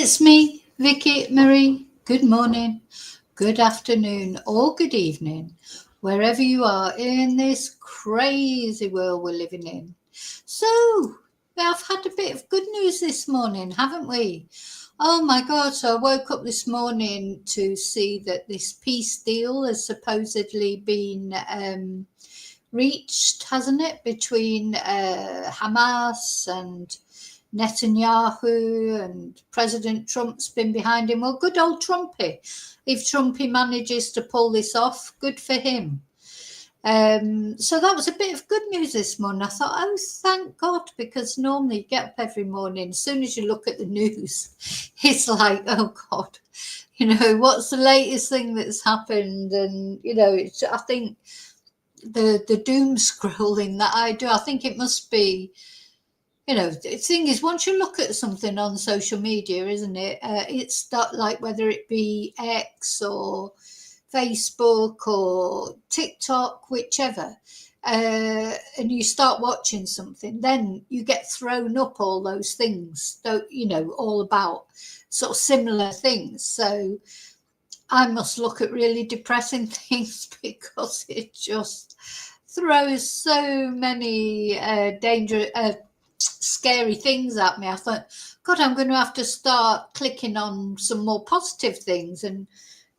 It's me, Vicky Marie. Good morning, good afternoon, or good evening, wherever you are in this crazy world we're living in. So, I've had a bit of good news this morning, haven't we? Oh my God, so I woke up this morning to see that this peace deal has supposedly been reached, hasn't it, between Hamas and Netanyahu, and President Trump's been behind him. Well, good old Trumpy. If Trumpy manages to pull this off, good for him. So that was a bit of good news this morning. I thought, oh, thank God, because normally you get up every morning, as soon as you look at the news, it's like, oh God, what's the latest thing that's happened? And, I think the doom scrolling that I do, I think it must be, the thing is, once you look at something on social media, isn't it? It's like whether it be X or Facebook or TikTok, whichever, and you start watching something, then you get thrown up all those things, all about sort of similar things. So I must look at really depressing things because it just throws so many scary things at me. I thought, God, I'm going to have to start clicking on some more positive things and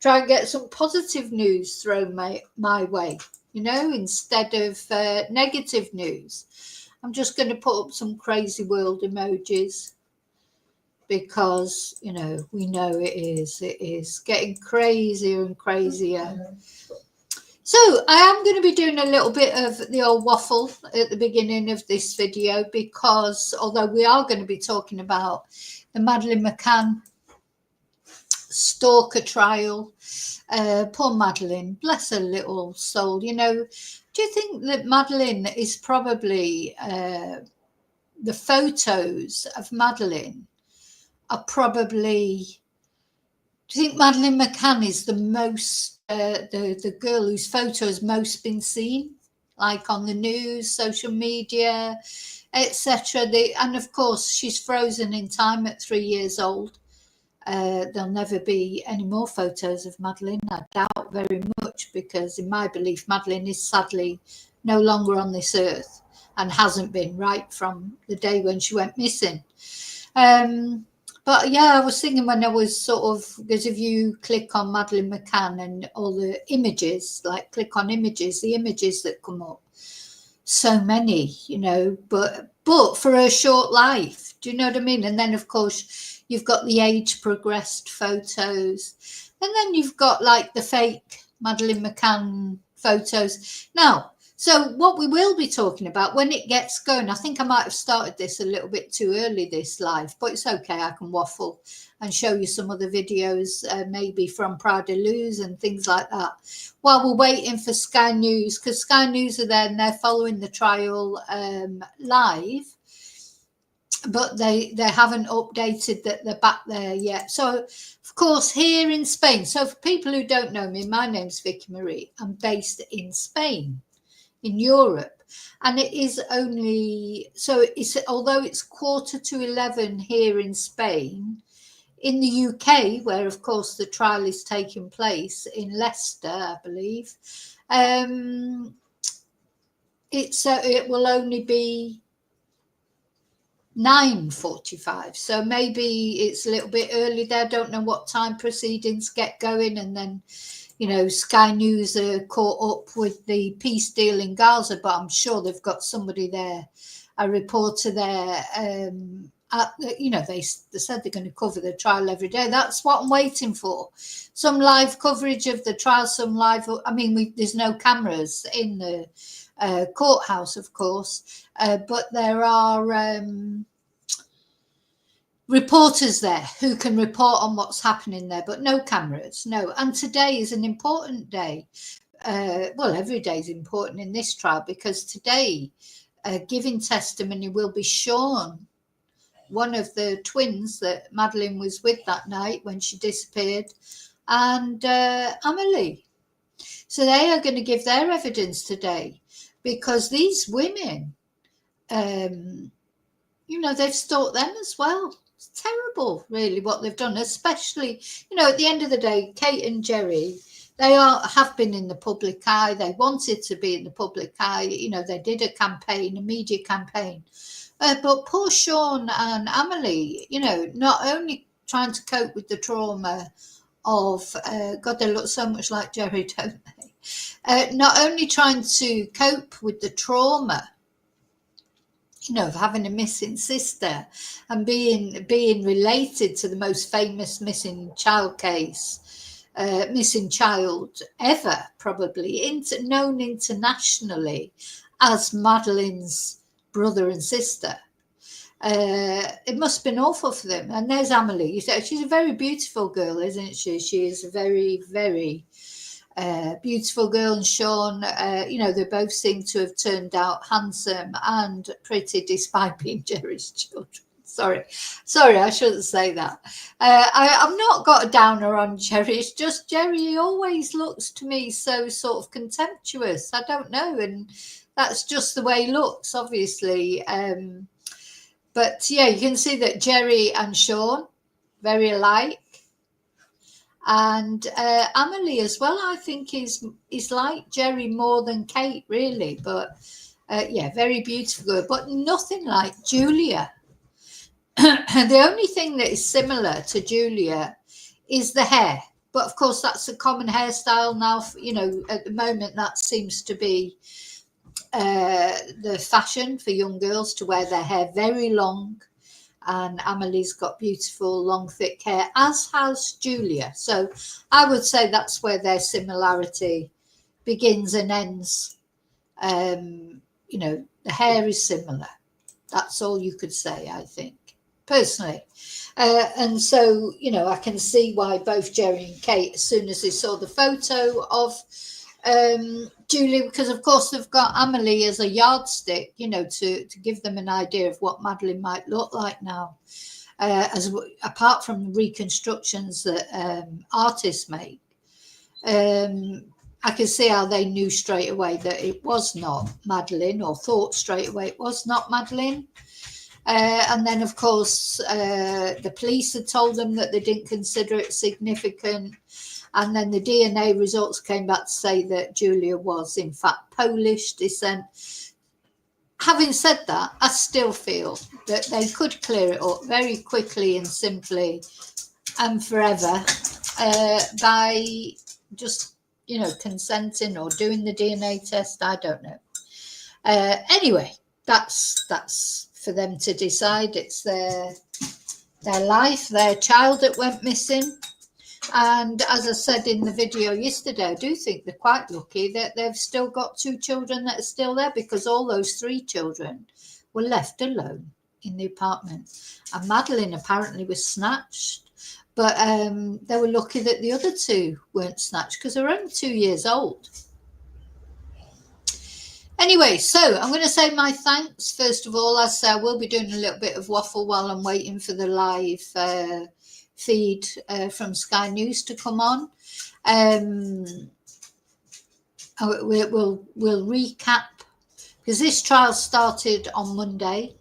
try and get some positive news thrown my way, instead of negative news. I'm just going to put up some crazy world emojis because, we know it is getting crazier and crazier. So I am going to be doing a little bit of the old waffle at the beginning of this video, because although we are going to be talking about the Madeleine McCann stalker trial, poor Madeleine, bless her little soul. Do you think that Madeleine is probably, the photos of Madeleine are probably, do you think Madeleine McCann is the most, the girl whose photo has most been seen, like on the news, social media, etc.? And of course, she's frozen in time at 3 years old. There'll never be any more photos of Madeleine, I doubt very much, because in my belief, Madeleine is sadly no longer on this earth and hasn't been right from the day when she went missing. But yeah, I was thinking when I was sort of, because if you click on Madeleine McCann and all the images, like click on images, the images that come up, so many, but for her short life, do you know what I mean? And then of course you've got the age progressed photos, and then you've got like the fake Madeleine McCann photos. Now, so what we will be talking about when it gets going, I think I might have started this a little bit too early, this live, but it's okay. I can waffle and show you some other videos, maybe from Praia de Luz and things like that, while we're waiting for Sky News, because Sky News are there and they're following the trial live, but they haven't updated that they're back there yet. So, of course, here in Spain, so for people who don't know me, my name's Vicky Marie. I'm based in Spain, in Europe, and it is only, so it's, although it's 10:45 here in Spain, in the UK, where of course the trial is taking place in Leicester, I believe, it will only be 9:45, so maybe it's a little bit early there. I don't know what time proceedings get going, and then Sky News are caught up with the peace deal in Gaza, but I'm sure they've got somebody there, a reporter there. They said they're going to cover the trial every day. That's what I'm waiting for. Some live coverage of the trial, some live. I mean, there's no cameras in the courthouse, of course, but there are reporters there who can report on what's happening there, but no cameras, no. And today is an important day. Well, every day is important in this trial, because today giving testimony will be Sean, one of the twins that Madeleine was with that night when she disappeared, and Amelie. So they are going to give their evidence today, because these women, they've stalked them as well. It's terrible, really, what they've done, especially, you know, at the end of the day, Kate and Gerry, they have been in the public eye. They wanted to be in the public eye. You know, they did a campaign, a media campaign. But poor Sean and Amelie, you know, not only trying to cope with the trauma of, God, they look so much like Gerry, don't they? Not only trying to cope with the trauma, you know, of having a missing sister and being related to the most famous missing child case, missing child ever, probably, known internationally as Madeleine's brother and sister. It must have been awful for them. And there's Amelie. She's a very beautiful girl, isn't she? She is a very, very beautiful girl. And Sean, you know, they both seem to have turned out handsome and pretty despite being Gerry's children. Sorry, I shouldn't say that. I've not got a downer on Gerry. It's just Gerry always looks to me so sort of contemptuous. I don't know. And that's just the way he looks, obviously. But yeah, you can see that Gerry and Sean, very alike. And Amelie as well, I think, is like Gerry more than Kate, really. But yeah, very beautiful girl, but nothing like Julia. The only thing that is similar to Julia is the hair. But of course, that's a common hairstyle now. You know, at the moment, that seems to be the fashion for young girls to wear their hair very long. And Amelie's got beautiful, long, thick hair, as has Julia. So I would say that's where their similarity begins and ends. You know, the hair is similar. That's all you could say, I think, personally. And so, you know, I can see why both Gerry and Kate, as soon as they saw the photo of Julia, because of course they've got Amelie as a yardstick, you know, to give them an idea of what Madeleine might look like now, apart from reconstructions that artists make. I can see how they knew straight away that it was not Madeleine, or thought straight away it was not Madeleine. And then, of course, the police had told them that they didn't consider it significant. And then the DNA results came back to say that Julia was, in fact, Polish descent. Having said that, I still feel that they could clear it up very quickly and simply and forever by just, you know, consenting or doing the DNA test. I don't know. Anyway, that's for them to decide. It's their life, their child that went missing. And as I said in the video yesterday, I do think they're quite lucky that they've still got 2 children that are still there, because all those 3 children were left alone in the apartment. And Madeleine apparently was snatched, but they were lucky that the other 2 weren't snatched, because they're only 2 years old. Anyway, so I'm going to say my thanks. First of all, as I say, I will be doing a little bit of waffle while I'm waiting for the live feed from Sky News to come on. We'll recap, because this trial started on Monday.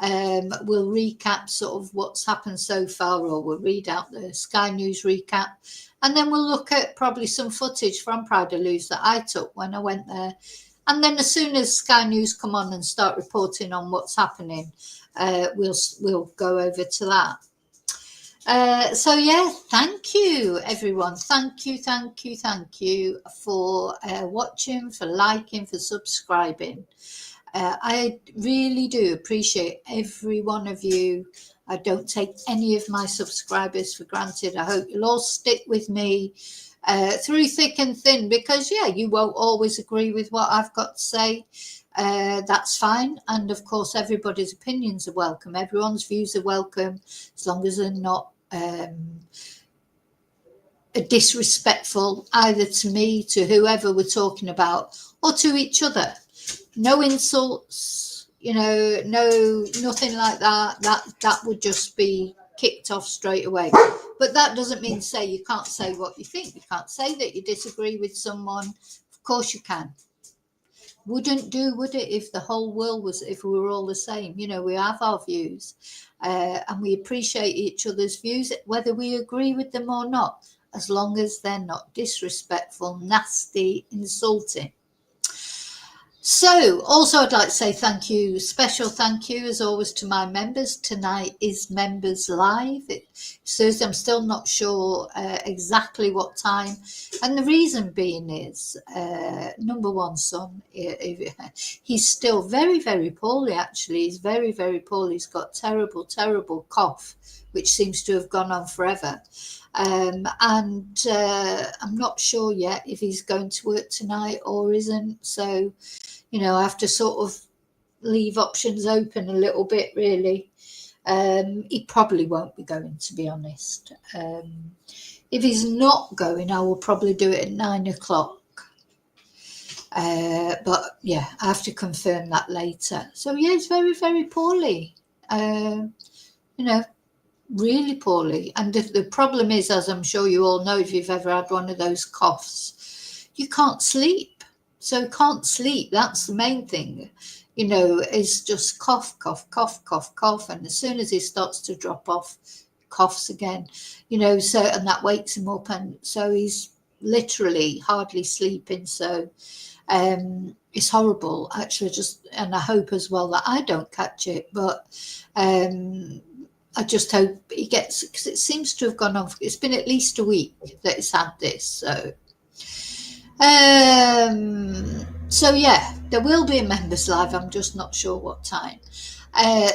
We'll recap sort of what's happened so far, or we'll read out the Sky News recap, and then we'll look at probably some footage from Praia de Luz that I took when I went there. And then as soon as Sky News come on and start reporting on what's happening, we'll go over to that. So yeah, thank you everyone. Thank you for watching, for liking, for subscribing. I really do appreciate every one of you. I don't take any of my subscribers for granted. I hope you'll all stick with me through thick and thin, because yeah, you won't always agree with what I've got to say. That's fine. And of course, everybody's opinions are welcome. Everyone's views are welcome, as long as they're not disrespectful either to me, to whoever we're talking about, or to each other. No insults, you know, nothing like that. That would just be kicked off straight away. But that doesn't mean to say you can't say what you think. You can't say that you disagree with someone. Of course you can. wouldn't do, would it, if the whole world was, if we were all the same? You know, we have our views, and we appreciate each other's views, whether we agree with them or not, as long as they're not disrespectful, nasty, insulting. So also I'd like to say thank you, special thank you as always to my members. Tonight is Members Live. It's Thursday. I'm still not sure exactly what time, and the reason being is number one, son, he's still very, very poorly. Actually, he's very, very poorly. He's got terrible cough, which seems to have gone on forever. And I'm not sure yet if he's going to work tonight or isn't. So, you know, I have to sort of leave options open a little bit, really. He probably won't be going, to be honest. If he's not going, I will probably do it at 9 o'clock. But yeah, I have to confirm that later. So yeah, he's very, very poorly. You know, really poorly. And the problem is, as I'm sure you all know, if you've ever had one of those coughs, you can't sleep. So can't sleep, that's the main thing. You know, it's just cough. And as soon as he starts to drop off, coughs again, you know, so, and that wakes him up. And so he's literally hardly sleeping. So it's horrible, actually, and I hope as well that I don't catch it. But I just hope he gets, because it seems to have gone on. It's been at least a week that it's had this. So yeah, there will be a Members Live. I'm just not sure what time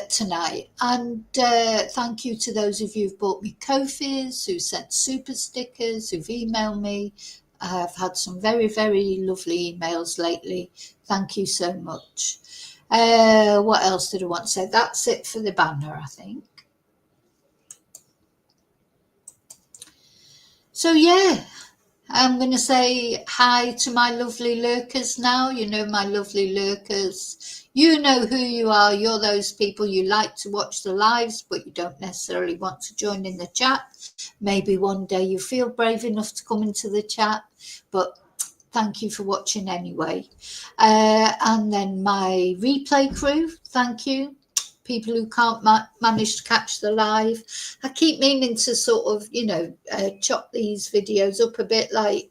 tonight. And thank you to those of you who've bought me Ko-fis, who sent super stickers, who've emailed me. I've had some very, very lovely emails lately. Thank you so much. What else did I want to say? That's it for the banner, I think. So yeah, I'm going to say hi to my lovely lurkers now. You know, my lovely lurkers, you know who you are. You're those people, you like to watch the lives, but you don't necessarily want to join in the chat. Maybe one day you feel brave enough to come into the chat, but thank you for watching anyway. And then my replay crew, thank you. People who can't manage to catch the live. I keep meaning to sort of, you know, chop these videos up a bit, like,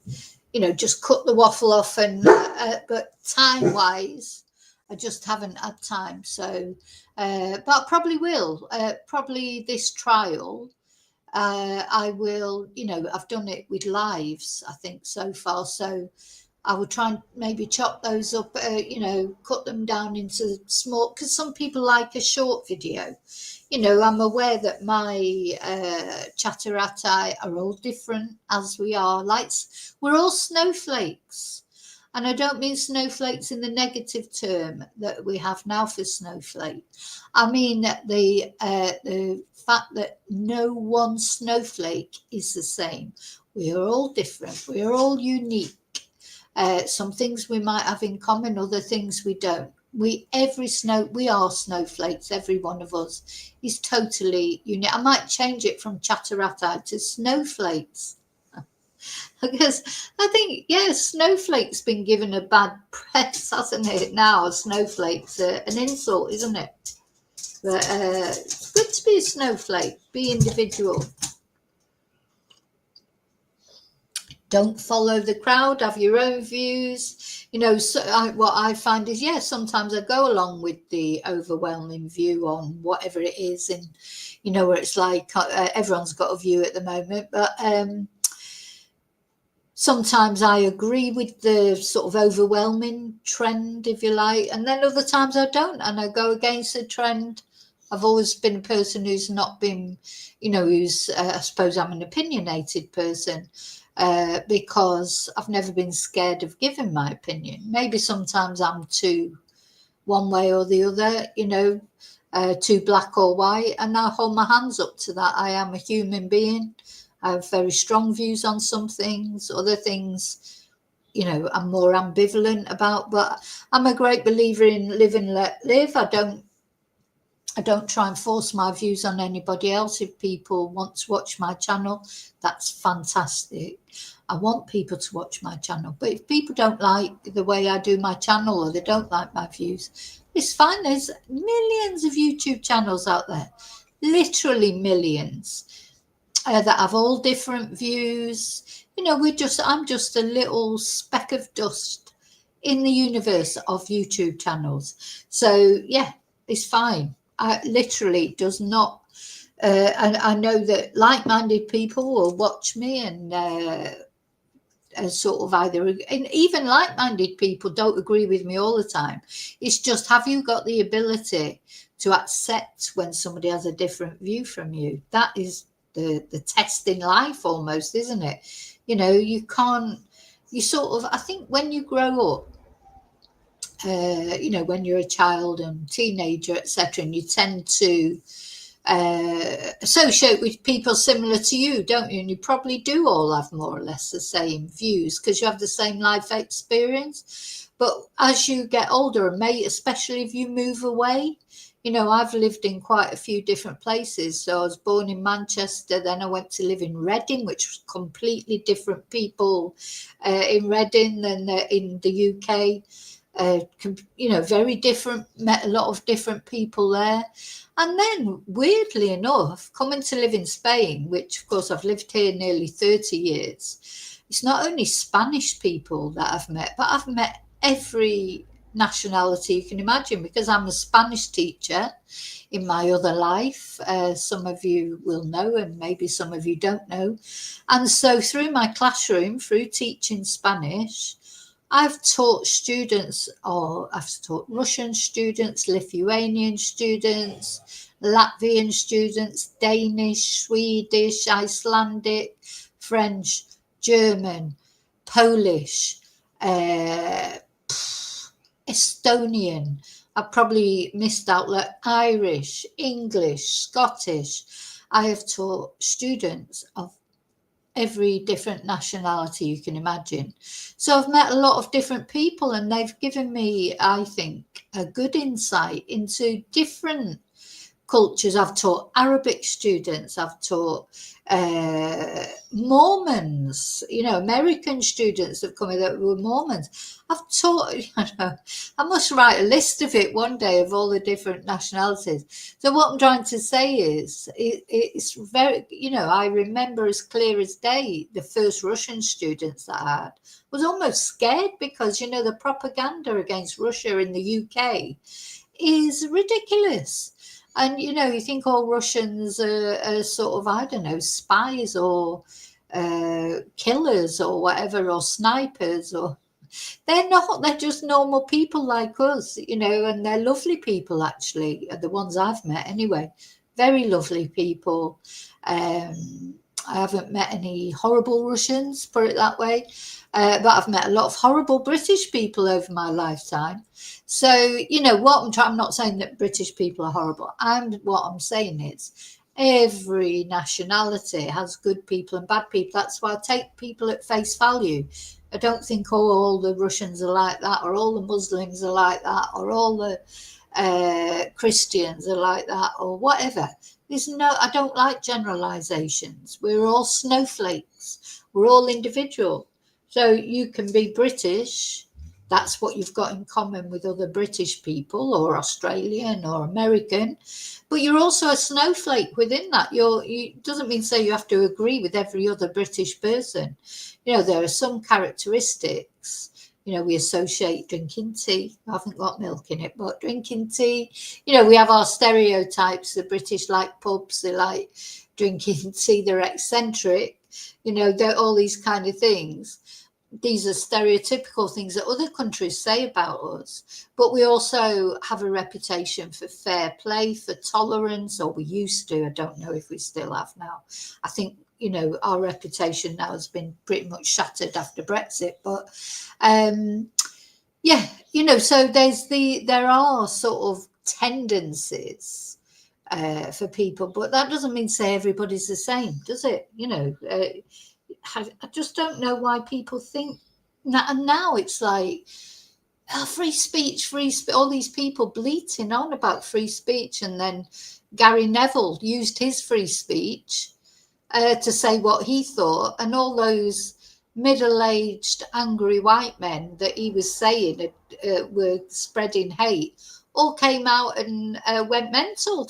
you know, just cut the waffle off, and but time-wise, I just haven't had time. So, but I probably will. Probably this trial, I will, you know, I've done it with lives, I think, so far. So I will try and maybe chop those up, you know, cut them down into small, because some people like a short video. You know, I'm aware that my chatterati are all different, as we are. Like, we're all snowflakes. And I don't mean snowflakes in the negative term that we have now for snowflake. I mean the fact that no one snowflake is the same. We are all different. We are all unique. Some things we might have in common, other things we don't. We are snowflakes, every one of us is totally unique. I might change it from chatterati to snowflakes. Because I think, yeah, snowflake's been given a bad press, hasn't it? Now, snowflake's an insult, isn't it? But it's good to be a snowflake, be individual. Don't follow the crowd, have your own views. You know, so what I find is, yeah, sometimes I go along with the overwhelming view on whatever it is. And, you know, where it's like everyone's got a view at the moment. But sometimes I agree with the sort of overwhelming trend, if you like. And then other times I don't, and I go against the trend. I've always been a person who's not been, you know, who's, I suppose I'm an opinionated person. Because I've never been scared of giving my opinion. Maybe sometimes I'm too one way or the other, you know, too black or white, and I hold my hands up to that. I am a human being. I have very strong views on some things. Other things, you know, I'm more ambivalent about, but I'm a great believer in live and let live. I don't try and force my views on anybody else. If people want to watch my channel, that's fantastic. I want people to watch my channel. But if people don't like the way I do my channel, or they don't like my views, it's fine. There's millions of YouTube channels out there, literally millions, that have all different views. You know, I'm just a little speck of dust in the universe of YouTube channels. So yeah, it's fine. I literally does not. And I know that like-minded people will watch me and sort of either, and even like-minded people don't agree with me all the time. It's just, have you got the ability to accept when somebody has a different view from you? That is the test in life almost, isn't it? You know, you can't, you sort of, I think when you grow up, you know, when you're a child and teenager, etc., and you tend to associate with people similar to you, don't you? And you probably do all have more or less the same views because you have the same life experience. But as you get older, and especially if you move away, you know, I've lived in quite a few different places. So I was born in Manchester, then I went to live in Reading, which was completely different people in Reading than in the UK. You know, very different, met a lot of different people there. And then, weirdly enough, coming to live in Spain, which of course I've lived here nearly 30 years, it's not only Spanish people that I've met, but I've met every nationality you can imagine, because I'm a Spanish teacher in my other life. Some of you will know, and maybe some of you don't know. And so through my classroom, through teaching Spanish, I've taught students, or I've taught Russian students, Lithuanian students, Latvian students, Danish, Swedish, Icelandic, French, German, Polish, Estonian. I've probably missed out like Irish, English, Scottish. I have taught students of every different nationality you can imagine. So I've met a lot of different people, and they've given me, I think, a good insight into different cultures. I've taught Arabic students, I've taught Mormons, you know, American students have come in that were Mormons. I've taught, you know, I must write a list of it one day of all the different nationalities. So what I'm trying to say is, it's very, you know, I remember as clear as day the first Russian students that I had. Was almost scared because, you know, the propaganda against Russia in the UK is ridiculous. And, you know, you think all Russians are sort of, I don't know, spies or killers or whatever, or snipers, or they're not. They're just normal people like us, you know, and they're lovely people, actually, the ones I've met anyway. Very lovely people. I haven't met any horrible Russians, put it that way. But I've met a lot of horrible British people over my lifetime. So, you know, I'm not saying that British people are horrible. What I'm saying is every nationality has good people and bad people. That's why I take people at face value. I don't think, oh, all the Russians are like that, or all the Muslims are like that, or all the Christians are like that, or whatever. I don't like generalizations. We're all snowflakes. We're all individual. So you can be British. That's what you've got in common with other British people, or Australian or American. But you're also a snowflake within that. It doesn't mean you have to agree with every other British person. You know, there are some characteristics. You know, we associate drinking tea. I haven't got milk in it, but drinking tea. You know, we have our stereotypes. The British like pubs. They like drinking tea. They're eccentric. You know, they're all these kind of things. These are stereotypical things that other countries say about us. But we also have a reputation for fair play, for tolerance, or we used to. I don't know if we still have now. I think, you know, our reputation now has been pretty much shattered after Brexit. But yeah, you know, so there are sort of tendencies for people, but that doesn't mean say everybody's the same, does it? You know, I just don't know why people think that. And now it's like, oh, free speech, all these people bleating on about free speech. And then Gary Neville used his free speech to say what he thought, and all those middle-aged, angry white men that he was saying were spreading hate all came out and went mental.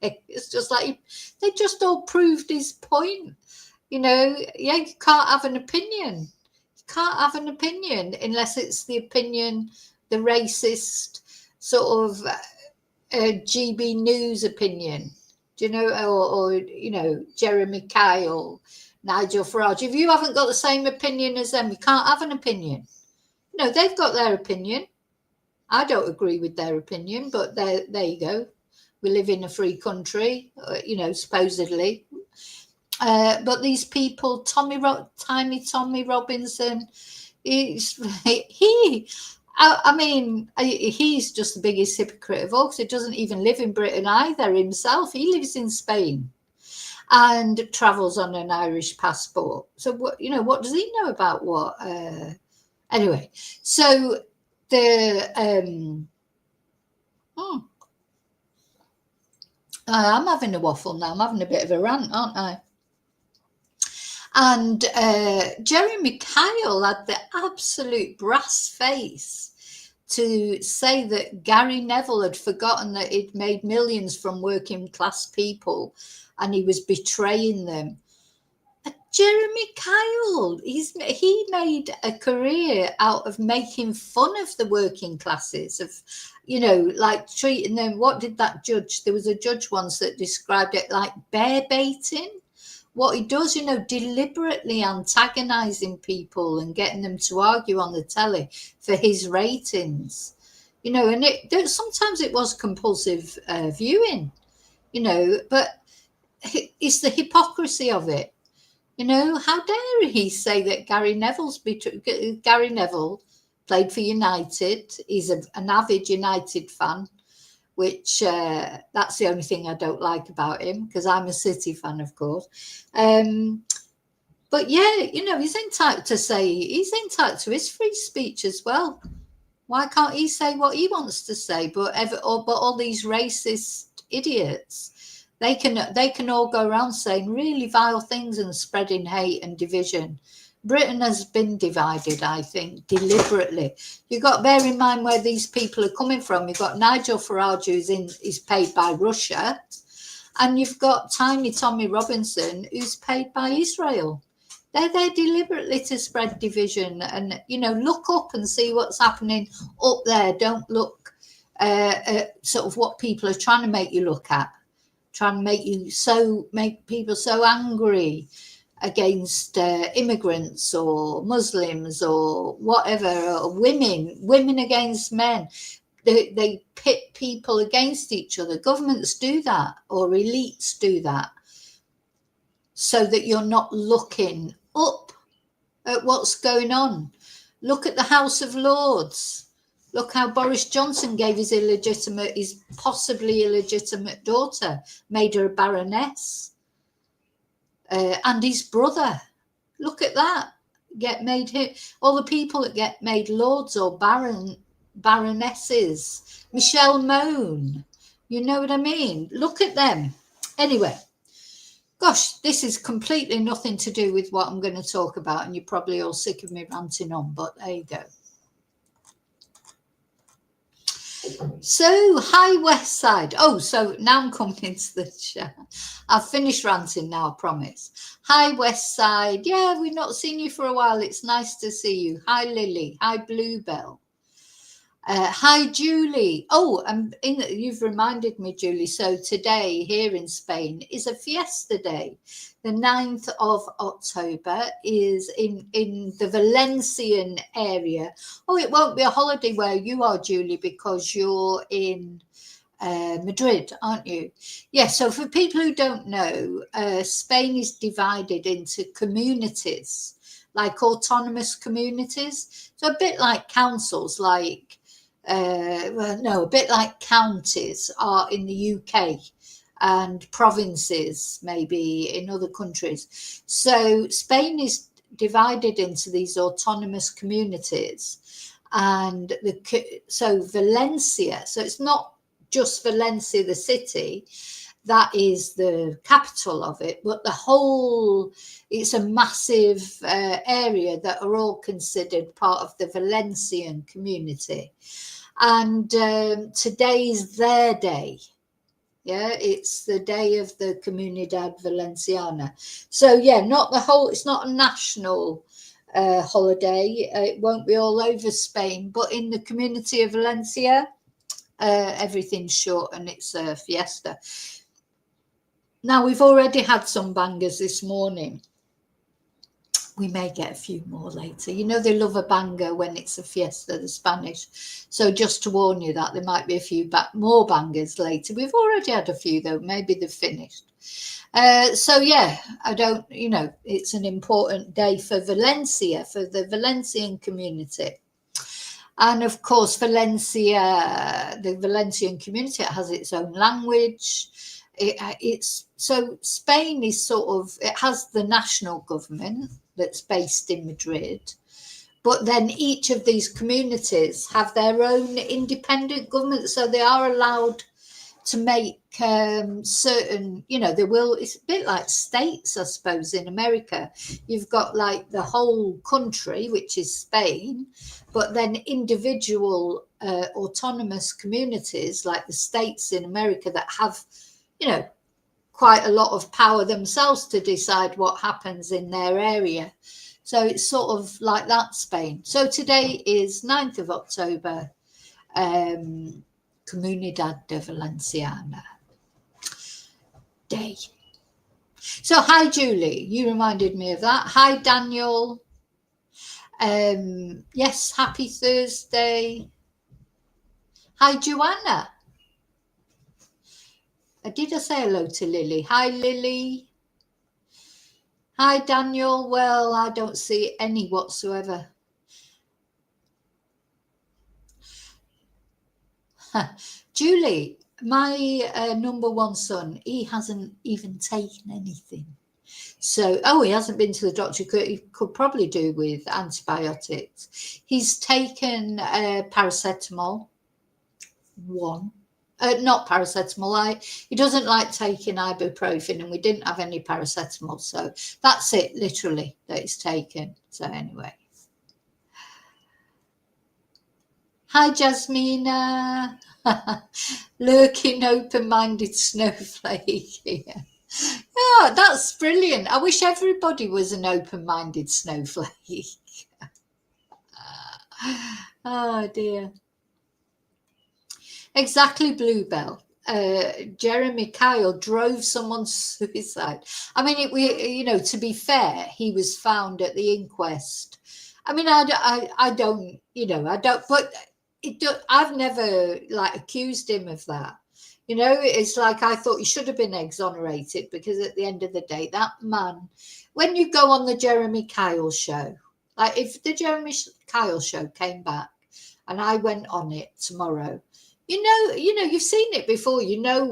It's just like they just all proved his point. You know, yeah, you can't have an opinion. You can't have an opinion unless it's the opinion, the racist sort of GB News opinion. Do you know, or you know, Jeremy Kyle, Nigel Farage. If you haven't got the same opinion as them, you can't have an opinion. No, they've got their opinion. I don't agree with their opinion, but there you go. We live in a free country, you know, supposedly. But these people, Tiny Tommy Robinson, he's just the biggest hypocrite of all, because he doesn't even live in Britain either himself. He lives in Spain and travels on an Irish passport. So what, you know, what does he know about what? Anyway, so I'm having a waffle now. I'm having a bit of a rant, aren't I? And Gerry McCann had the absolute brass face to say that Gary Neville had forgotten that he'd made millions from working class people and he was betraying them. Jeremy Kyle, he made a career out of making fun of the working classes, of, you know, like treating them. What did that judge? There was a judge once that described it like bear baiting. What he does, you know, deliberately antagonizing people and getting them to argue on the telly for his ratings, you know, and sometimes it was compulsive viewing, you know, but it's the hypocrisy of it. You know, how dare he say that Gary Neville played for United. He's an avid United fan, which that's the only thing I don't like about him, because I'm a City fan, of course. But yeah, you know, he's entitled to his free speech as well. Why can't he say what he wants to say? But all these racist idiots, they can all go around saying really vile things and spreading hate and division. Britain has been divided, I think, deliberately. You've got to bear in mind where these people are coming from. You've got Nigel Farage, is paid by Russia, and you've got Tiny Tommy Robinson, who's paid by Israel. They're there deliberately to spread division. And, you know, look up and see what's happening up there. Don't look at sort of what people are trying to make you look at. Trying to make people so angry against immigrants or Muslims or whatever, or women against men. They pit people against each other. Governments do that, or elites do that, so that you're not looking up at what's going on. Look at the House of Lords. Look how Boris Johnson gave his possibly illegitimate daughter, made her a baroness, and his brother. Look at that. All the people that get made lords or baronesses. Michelle Mone. You know what I mean? Look at them. Anyway, gosh, this is completely nothing to do with what I'm going to talk about, and you're probably all sick of me ranting on, but there you go. So, hi West Side. Oh, so now I'm coming into the show. I've finished ranting now, I promise. Hi West Side. Yeah, we've not seen you for a while. It's nice to see you. Hi Lily. Hi Bluebell. Hi Julie. Oh, you've reminded me, Julie. So today here in Spain is a fiesta day. The 9th of October is in the Valencian area. Oh, it won't be a holiday where you are, Julie, because you're in Madrid, aren't you? Yeah, so for people who don't know, Spain is divided into communities, like autonomous communities. So a bit like councils, like a bit like counties are in the UK, and provinces maybe in other countries. So Spain is divided into these autonomous communities, and so Valencia, so it's not just Valencia the city, that is the capital of it, but the whole, it's a massive area that are all considered part of the Valencian community. And today's their day. Yeah, it's the day of the Comunidad Valenciana. So yeah, not the whole, it's not a national holiday. It won't be all over Spain, but in the community of Valencia, everything's short and it's a fiesta. Now, we've already had some bangers this morning. We may get a few more later. You know, they love a banger when it's a fiesta, the Spanish. So just to warn you that there might be a few more bangers later. We've already had a few, though. Maybe they've finished. So, yeah, I don't, you know, it's an important day for Valencia, for the Valencian community. And, of course, Valencia, the Valencian community, it has its own language. It's so Spain is sort of, it has the national government that's based in Madrid, but then each of these communities have their own independent government, so they are allowed to make certain, you know, they will, it's a bit like states, I suppose, in America. You've got like the whole country, which is Spain, but then individual autonomous communities like the states in America that have, you know, quite a lot of power themselves to decide what happens in their area. So it's sort of like that, Spain. So today is 9th of October, Comunidad de Valenciana Day. So hi, Julie. You reminded me of that. Hi, Daniel. Yes, happy Thursday. Hi, Joanna. Did I say hello to Lily? Hi, Lily. Hi, Daniel. Well, I don't see any whatsoever. Julie, my number one son, he hasn't even taken anything. So, he hasn't been to the doctor. He could probably do with antibiotics. He's taken paracetamol, one. Not paracetamol. He doesn't like taking ibuprofen, and we didn't have any paracetamol. So that's it, literally, that he's taken. So anyway. Hi, Jasmina. Lurking open-minded snowflake. Yeah, that's brilliant. I wish everybody was an open-minded snowflake. Oh, dear. Exactly, Bluebell. Jeremy Kyle drove someone's suicide. I mean, you know, to be fair, he was found at the inquest. I mean, I don't, you know, I don't, but I've never like accused him of that. You know, it's like I thought he should have been exonerated, because at the end of the day, that man, when you go on the Jeremy Kyle show, like if the Jeremy Kyle show came back and I went on it tomorrow, you know, you've seen it before, you know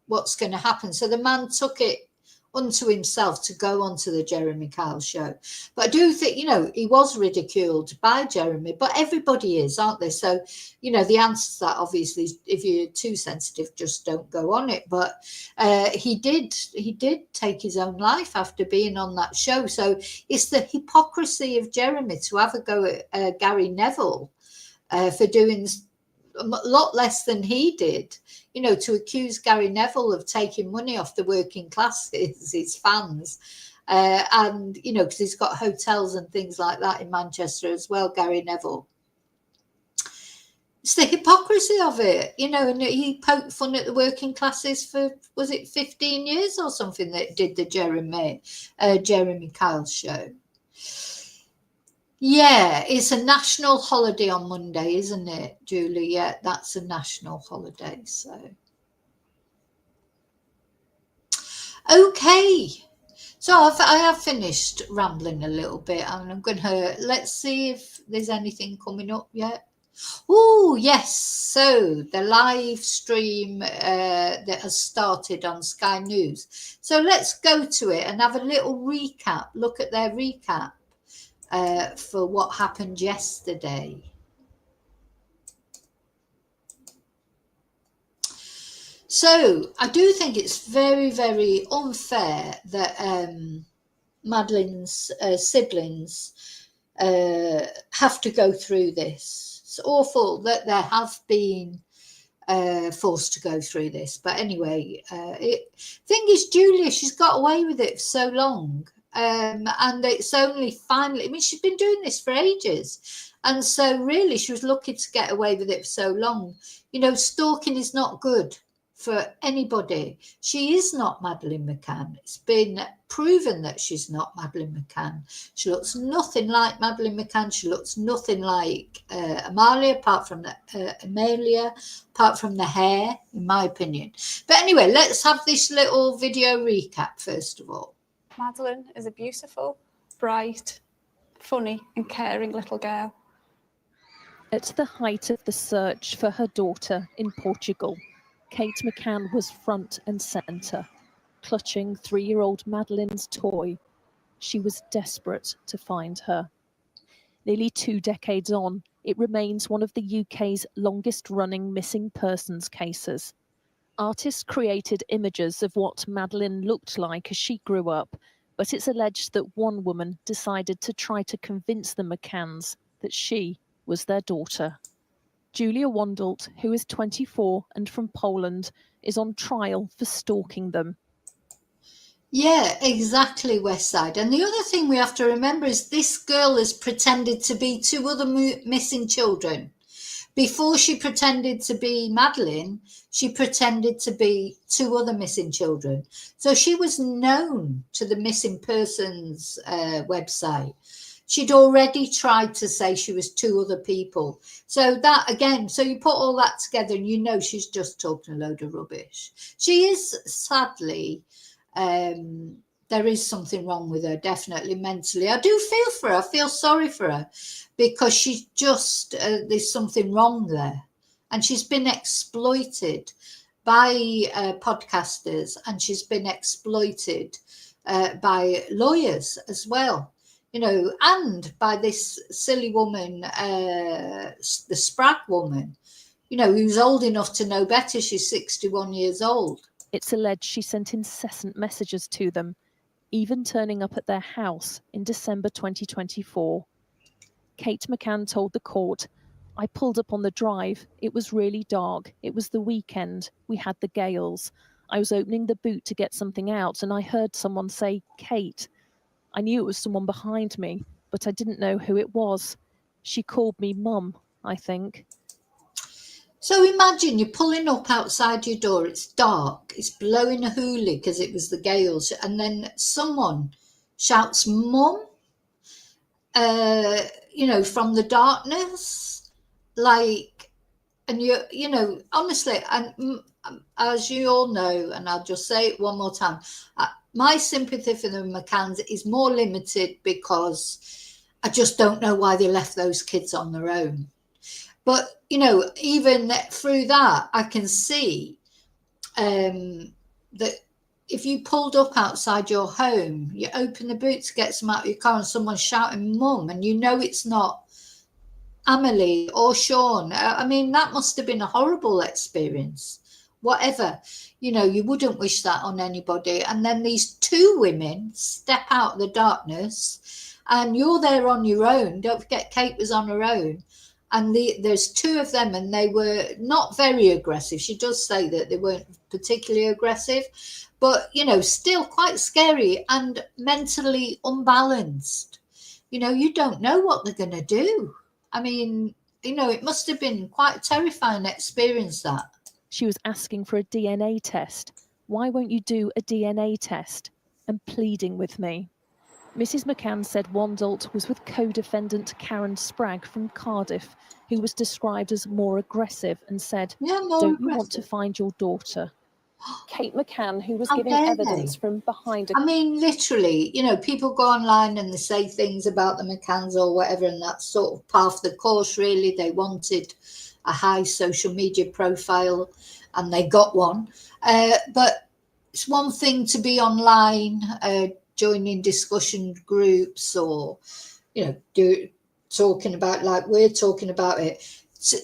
what's going to happen. So the man took it unto himself to go onto the Jeremy Kyle show. But I do think, you know, he was ridiculed by Jeremy, but everybody is, aren't they? So, you know, the answer to that, obviously, is if you're too sensitive, just don't go on it. But he did take his own life after being on that show. So it's the hypocrisy of Jeremy to have a go at Gary Neville for doing a lot less than he did, you know, to accuse Gary Neville of taking money off the working classes, his fans, and, you know, because he's got hotels and things like that in Manchester as well, Gary Neville. It's the hypocrisy of it, you know, and he poked fun at the working classes for, was it 15 years or something, that did the Jeremy Kyle show. Yeah, it's a national holiday on Monday, isn't it, Julie? Yeah, that's a national holiday. So, okay. So I have finished rambling a little bit, and I'm going to, let's see if there's anything coming up yet. Oh, yes. So the live stream that has started on Sky News. So let's go to it and have a little recap, look at their recap. For what happened yesterday. So I do think it's very, very unfair that Madeleine's siblings have to go through this. It's awful that there have been forced to go through this. But anyway, thing is, Julia, she's got away with it for so long. And it's only finally, I mean, she's been doing this for ages. And so really, she was lucky to get away with it for so long. You know, stalking is not good for anybody. She is not Madeleine McCann. It's been proven that she's not Madeleine McCann. She looks nothing like Madeleine McCann. She looks nothing like Amelia, apart from the hair, in my opinion. But anyway, let's have this little video recap first of all. Madeleine is a beautiful, bright, funny and caring little girl. At the height of the search for her daughter in Portugal, Kate McCann was front and centre, clutching 3-year-old Madeleine's toy. She was desperate to find her. Nearly 2 decades on, it remains one of the UK's longest-running missing persons cases. Artists created images of what Madeleine looked like as she grew up, but it's alleged that one woman decided to try to convince the McCanns that she was their daughter. Julia Wandelt, who is 24 and from Poland, is on trial for stalking them. Yeah, exactly, Westside. And the other thing we have to remember is this girl has pretended to be 2 other missing children. Before she pretended to be Madeleine, she pretended to be 2 other missing children. So she was known to the missing persons website. She'd already tried to say she was 2 other people. So that, again, so you put all that together and you know she's just talking a load of rubbish. She is, sadly, there is something wrong with her, definitely mentally. I do feel for her. I feel sorry for her because she's just, there's something wrong there. And she's been exploited by podcasters, and she's been exploited by lawyers as well. You know, and by this silly woman, the Spragg woman, you know, who's old enough to know better. She's 61 years old. It's alleged she sent incessant messages to them, even turning up at their house in December 2024. Kate McCann told the court, "I pulled up on the drive. It was really dark. It was the weekend. We had the gales. I was opening the boot to get something out and I heard someone say, 'Kate.' I knew it was someone behind me, but I didn't know who it was. She called me Mum, I think." So imagine you're pulling up outside your door, it's dark, it's blowing a hoolie because it was the gales, and then someone shouts, "Mum," you know, from the darkness, like, and you know, honestly, and as you all know, and I'll just say it one more time, my sympathy for the McCanns is more limited because I just don't know why they left those kids on their own. But, you know, even through that, I can see that if you pulled up outside your home, you open the boot to get some out of your car and someone's shouting "Mum," and you know it's not Amelie or Sean. I mean, that must have been a horrible experience. Whatever, you know, you wouldn't wish that on anybody. And then these 2 women step out of the darkness and you're there on your own. Don't forget, Kate was on her own. And there's 2 of them, and they were not very aggressive. She does say that they weren't particularly aggressive, but, you know, still quite scary and mentally unbalanced. You know, you don't know what they're going to do. I mean, you know, it must have been quite a terrifying experience, that. She was asking for a DNA test. "Why won't you do a DNA test?" and pleading with me. Mrs. McCann said Wandelt was with co-defendant Karen Spragg from Cardiff, who was described as more aggressive, and said, "Don't you want to find your daughter?" Kate McCann, who was giving evidence from behind I mean, literally, you know, people go online and they say things about the McCanns or whatever, and that's sort of part of the course, really. They wanted a high social media profile, and they got one. But it's one thing to be online, joining discussion groups, or, you know, talking about like we're talking about it.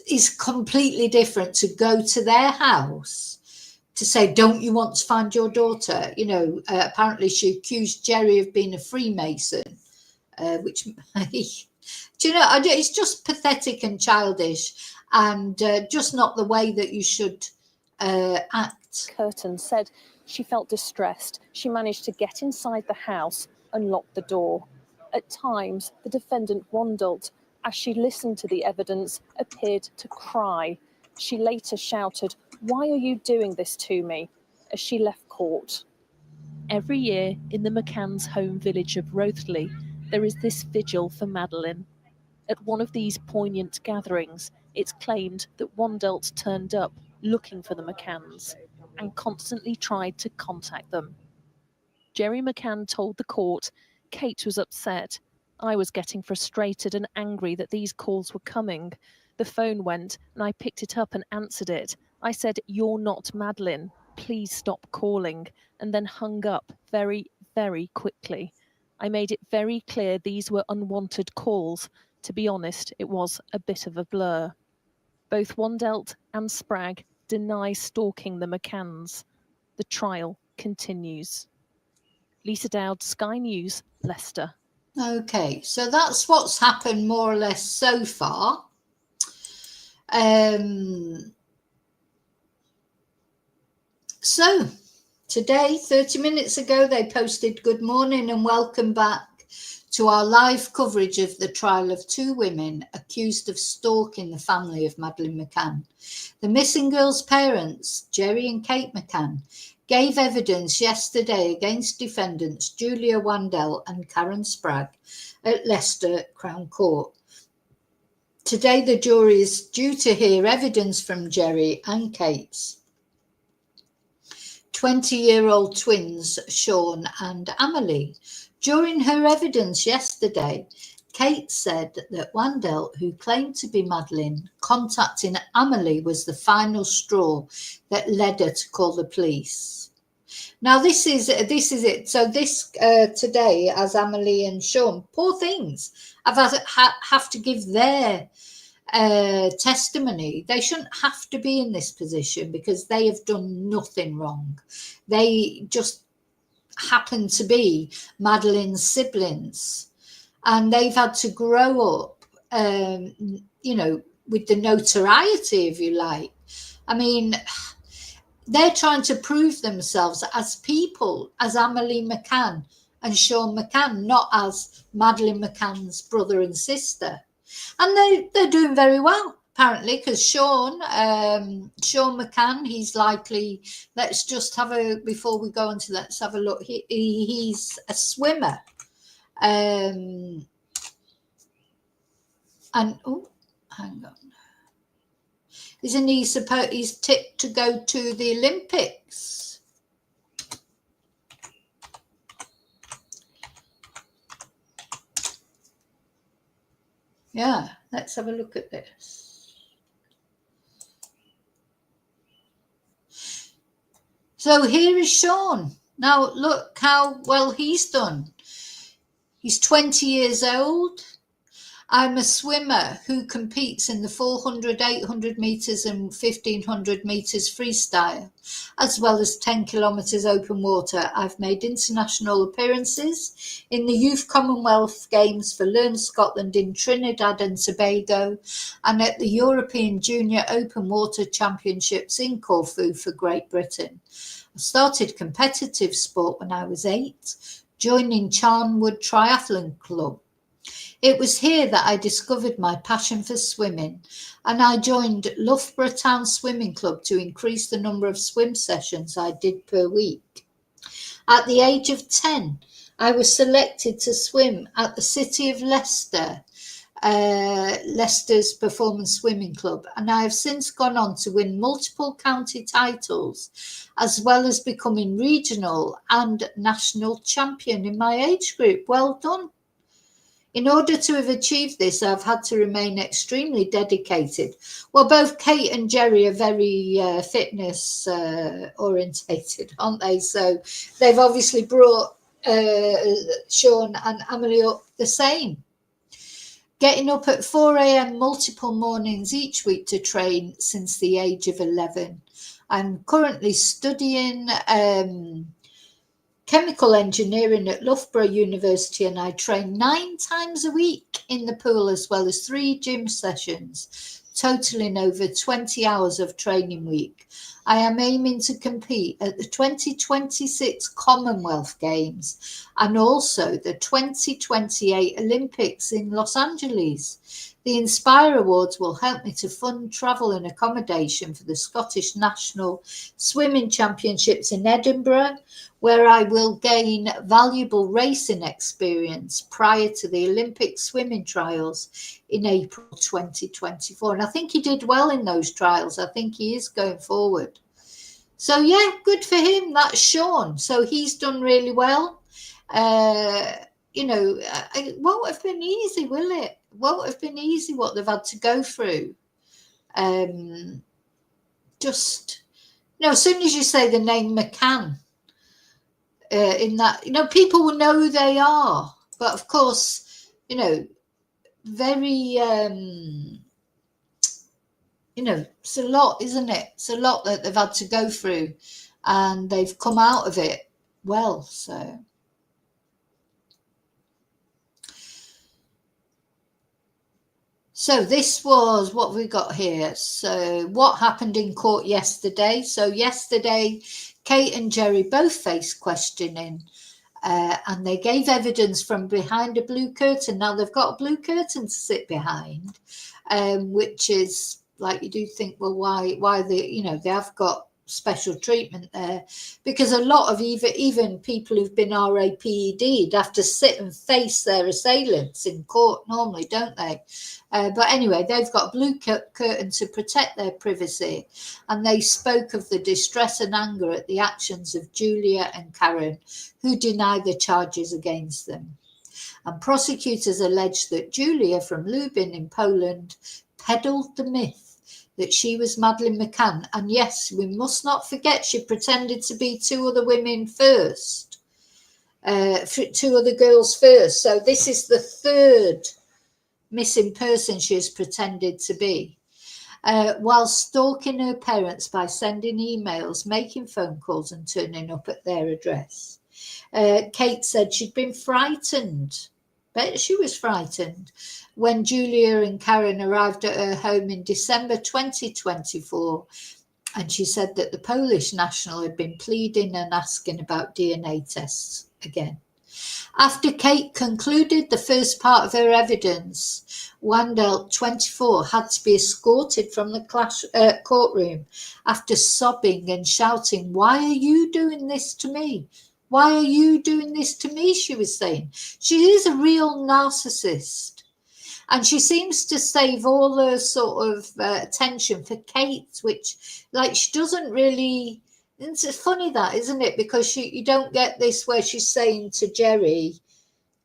It's completely different to go to their house, to say, don't you want to find your daughter? You know, apparently she accused Gerry of being a Freemason, which, do you know, it's just pathetic and childish, and just not the way that you should act. Curtin said she felt distressed. She managed to get inside the house and lock the door. At times, the defendant Wandelt, as she listened to the evidence, appeared to cry. She later shouted, "Why are you doing this to me?" as she left court. Every year in the McCann's home village of Rothley, there is this vigil for Madeleine. At one of these poignant gatherings, it's claimed that Wandelt turned up looking for the McCanns and constantly tried to contact them. Gerry McCann told the court, "Kate was upset. I was getting frustrated and angry that these calls were coming. The phone went and I picked it up and answered it. I said, 'You're not Madeleine. Please stop calling,' and then hung up very, very quickly. I made it very clear these were unwanted calls. To be honest, it was a bit of a blur." Both Wandelt and Spragg deny stalking the McCanns. The trial continues. Lisa Dowd, Sky News, Leicester. Okay, so that's what's happened more or less so far. So today, 30 minutes ago, they posted, "Good morning and welcome back to our live coverage of the trial of two women accused of stalking the family of Madeleine McCann. The missing girl's parents, Gerry and Kate McCann, gave evidence yesterday against defendants Julia Wandelt and Karen Spragg at Leicester Crown Court. Today, the jury is due to hear evidence from Gerry and Kate's 20-year-old twins, Sean and Amelie. During her evidence yesterday, Kate said that Wandelt, who claimed to be Madeleine, contacting Amelie was the final straw that led her to call the police. Now, this is it. So this today, as Amelie and Sean, poor things, have to give their testimony. They shouldn't have to be in this position because they have done nothing wrong. They just happen to be Madeleine's siblings, and they've had to grow up, you know, with the notoriety, if you like. I mean, they're trying to prove themselves as people, as Amelie McCann and Sean McCann, not as Madeleine McCann's brother and sister. And they're doing very well, apparently, because Sean McCann, he's likely, let's just have before we go on to let's have a look. He's a swimmer. And, oh, hang on. Isn't he he's tipped to go to the Olympics? Yeah, let's have a look at this. So here is Sean. Now look how well he's done. He's 20 years old. I'm a swimmer who competes in the 400, 800 metres and 1500 metres freestyle, as well as 10 kilometres open water. I've made international appearances in the Youth Commonwealth Games for Learn Scotland in Trinidad and Tobago, and at the European Junior Open Water Championships in Corfu for Great Britain. I started competitive sport when I was 8, joining Charnwood Triathlon Club. It was here that I discovered my passion for swimming, and I joined Loughborough Town Swimming Club to increase the number of swim sessions I did per week. At the age of 10, I was selected to swim at the City of Leicester, Leicester's Performance Swimming Club, and I have since gone on to win multiple county titles, as well as becoming regional and national champion in my age group. Well done. In order to have achieved this, I've had to remain extremely dedicated. Well, both Kate and Gerry are very fitness orientated, aren't they? So they've obviously brought Sean and Amelie up the same. Getting up at 4 a.m. multiple mornings each week to train since the age of 11. I'm currently studying chemical engineering at Loughborough University, and I train 9 times a week in the pool, as well as 3 gym sessions, totaling over 20 hours of training week. I am aiming to compete at the 2026 Commonwealth Games and also the 2028 Olympics in Los Angeles. The Inspire Awards will help me to fund travel and accommodation for the Scottish National Swimming Championships in Edinburgh, where I will gain valuable racing experience prior to the Olympic swimming trials in April 2024. And I think he did well in those trials. I think he is going forward. So, yeah, good for him. That's Sean. So he's done really well. You know, it won't have been easy, will it? Won't have been easy what they've had to go through. Just, you know, as soon as you say the name McCann, in that, you know, people will know who they are. But of course, you know, very, you know, it's a lot, isn't it? It's a lot that they've had to go through, and they've come out of it well. So this was what we got here. So what happened in court yesterday? So yesterday, Kate and Gerry both faced questioning, and they gave evidence from behind a blue curtain. Now they've got a blue curtain to sit behind, which is like, you do think, well, why they, you know, they have got special treatment there, because a lot of even people who've been RAPED'd have to sit and face their assailants in court normally, don't they? But anyway, they've got a blue curtain to protect their privacy, and they spoke of the distress and anger at the actions of Julia and Karen, who deny the charges against them. And prosecutors alleged that Julia from Lubin in Poland peddled the myth that she was Madeleine McCann. And yes, we must not forget she pretended to be 2 other women first, 2 other girls first. So this is the 3rd missing person she has pretended to be, while stalking her parents by sending emails, making phone calls and turning up at their address. Kate said she'd been frightened. Bet she was frightened when Julia and Karen arrived at her home in December 2024, and she said that the Polish national had been pleading and asking about DNA tests again. After Kate concluded the first part of her evidence, Wandelt, 24, had to be escorted from the courtroom after sobbing and shouting, "Why are you doing this to me? Why are you doing this to me?" she was saying. She is a real narcissist. And she seems to save all her sort of attention for Kate, which, like, she doesn't really... It's funny that, isn't it? Because you don't get this where she's saying to Gerry,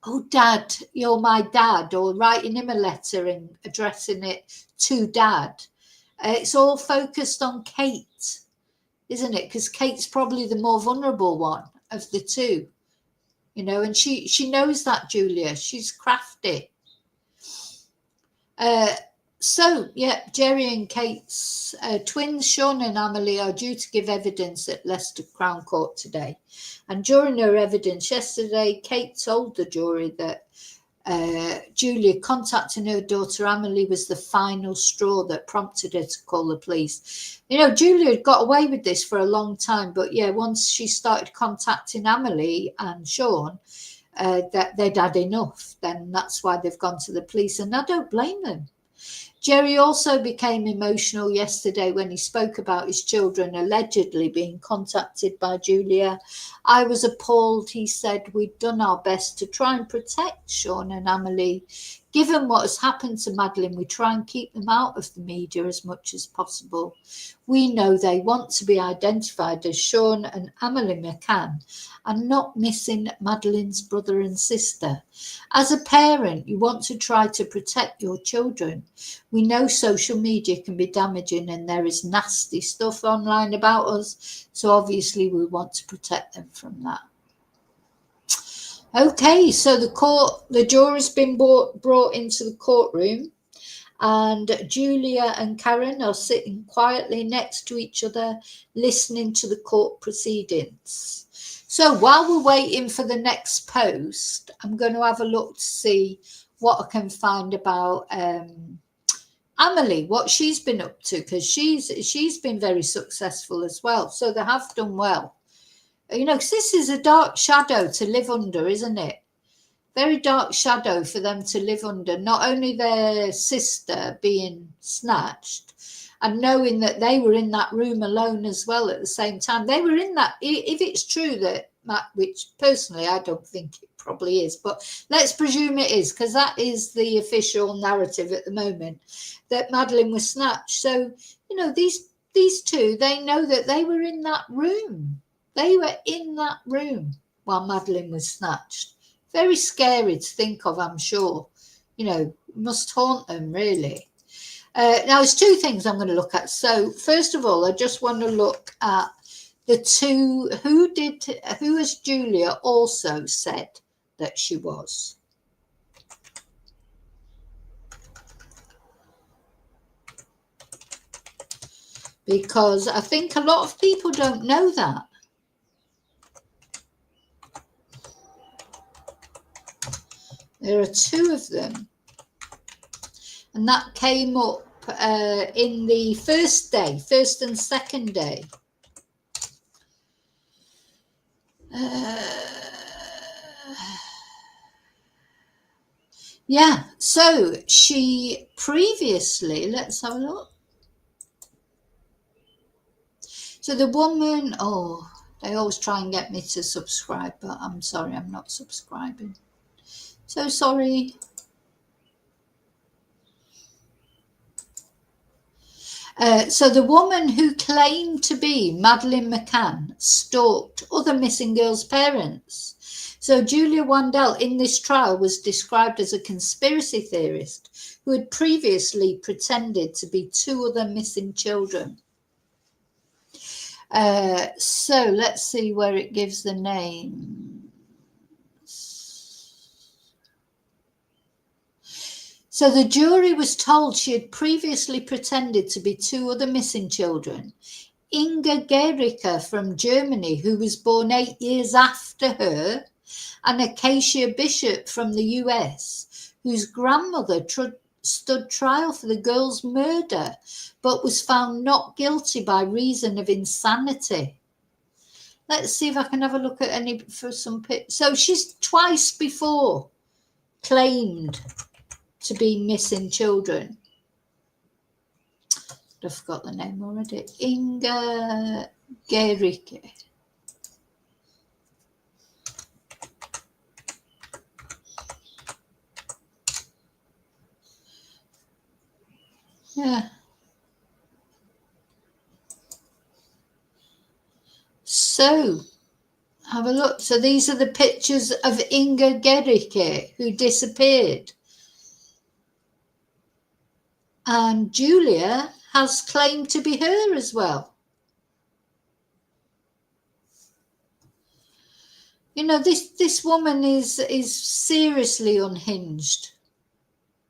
"Oh, Dad, you're my dad," or writing him a letter and addressing it to Dad. It's all focused on Kate, isn't it? Because Kate's probably the more vulnerable one of the 2, you know, and she knows that, Julia. She's crafty. So, yeah, Gerry and Kate's twins, Sean and Amelie, are due to give evidence at Leicester Crown Court today. And during her evidence yesterday, Kate told the jury that Julia contacting her daughter Amelie was the final straw that prompted her to call the police. You know, Julia had got away with this for a long time, but yeah, once she started contacting Amelie and Sean, that they'd had enough, then that's why they've gone to the police, and I don't blame them. Gerry also became emotional yesterday when he spoke about his children allegedly being contacted by Julia. "I was appalled," he said. "We'd done our best to try and protect Sean and Amelie. Given what has happened to Madeleine, we try and keep them out of the media as much as possible. We know they want to be identified as Sean and Amelie McCann and not missing Madeleine's brother and sister. As a parent, you want to try to protect your children. We know social media can be damaging and there is nasty stuff online about us, so obviously we want to protect them from that." Okay, so the jury's been brought into the courtroom, And Julia and Karen are sitting quietly next to each other, listening to the court proceedings. So while we're waiting for the next post, I'm going to have a look to see what I can find about Amelie, what she's been up to, because she's been very successful as well. So they have done well. You know, because this is a dark shadow to live under, isn't it? Very dark shadow for them to live under. Not only their sister being snatched, and knowing that they were in that room alone as well at the same time. They were in that, if it's true that, which personally I don't think it probably is, but let's presume it is, because that is the official narrative at the moment, that Madeleine was snatched. So, you know, these two, they know that they were in that room. They were in that room while Madeleine was snatched. Very scary to think of, I'm sure. You know, must haunt them, really. Now, there's two things I'm going to look at. So, first of all, I just want to look at the two, who has Julia also said that she was? Because I think a lot of people don't know that. There are two of them. And that came up in the first and second day. Yeah, so she previously, let's have a look. So the woman, oh, they always try and get me to subscribe, but I'm sorry, I'm not subscribing. So sorry. So the woman who claimed to be Madeleine McCann stalked other missing girls' parents. So Julia Wandelt in this trial was described as a conspiracy theorist who had previously pretended to be two other missing children. So let's see where it gives the name. So the jury was told she had previously pretended to be two other missing children. Inga Gericke from Germany, who was born 8 years after her, and Acacia Bishop from the US, whose grandmother stood trial for the girl's murder, but was found not guilty by reason of insanity. Let's see if I can have a look at any for some. So she's twice before claimed to be missing children. I forgot the name already. Inga Gericke. Yeah. So, have a look. So these are the pictures of Inga Gericke, who disappeared. And Julia has claimed to be her as well. You know, this woman is seriously unhinged,